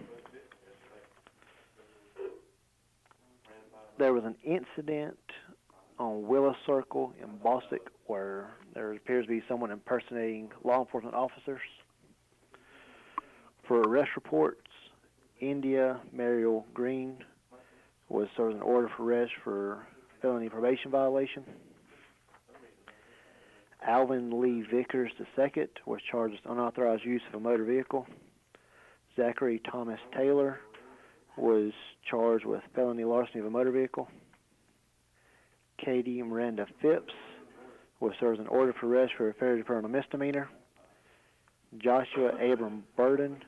There was an incident on Willis Circle in Bostic where there appears to be someone impersonating law enforcement officers. For arrest reports, India Mariel Green was served an order for arrest for felony probation violation. Alvin Lee Vickers II was charged with unauthorized use of a motor vehicle. Zachary Thomas Taylor was charged with felony larceny of a motor vehicle. Katie Miranda Phipps was served an order for arrest for a failure to prevent a misdemeanor. Joshua Abram Burden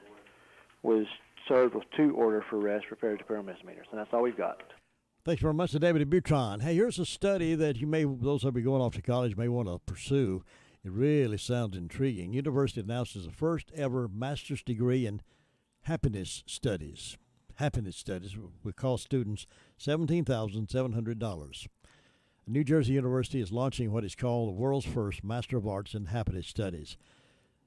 was served with 2 orders for arrest for failure to prevent misdemeanors, and that's all we've got.
Thanks very much to David Butron. Hey, here's a study that those who will be going off to college may want to pursue. It really sounds intriguing. University announces the first ever master's degree in happiness studies. Happiness studies will cost students $17,700. New Jersey University is launching what is called the world's first Master of Arts in Happiness Studies.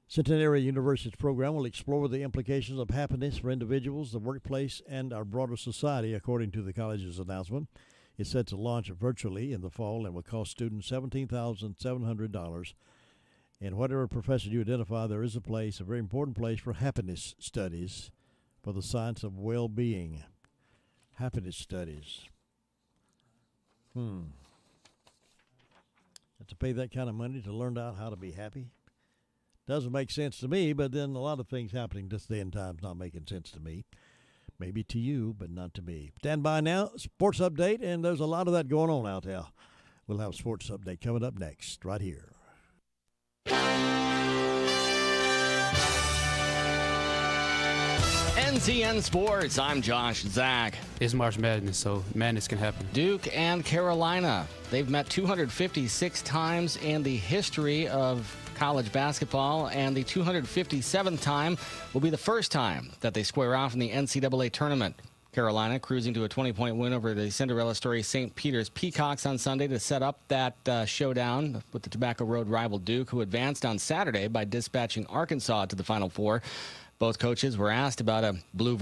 Centenary University's program will explore the implications of happiness for individuals, the workplace, and our broader society, according to the college's announcement. It's set to launch virtually in the fall and will cost students $17,700. In whatever profession you identify, there is a place, a very important place for happiness studies, for the science of well-being. Happiness studies. Have to pay that kind of money to learn out how to be happy? Doesn't make sense to me, but then a lot of things happening this day and time is not making sense to me. Maybe to you, but not to me. Stand by now. Sports update, and there's a lot of that going on out there. We'll have a sports update coming up next, right here.
NCN Sports, I'm Josh Zach.
It's March Madness, so madness can happen.
Duke and Carolina, they've met 256 times in the history of college basketball, and the 257th time will be the first time that they square off in the NCAA tournament. Carolina cruising to a 20-point win over the Cinderella story St. Peter's Peacocks on Sunday to set up that showdown with the Tobacco Road rival Duke, who advanced on Saturday by dispatching Arkansas to the Final Four. Both coaches were asked about a blue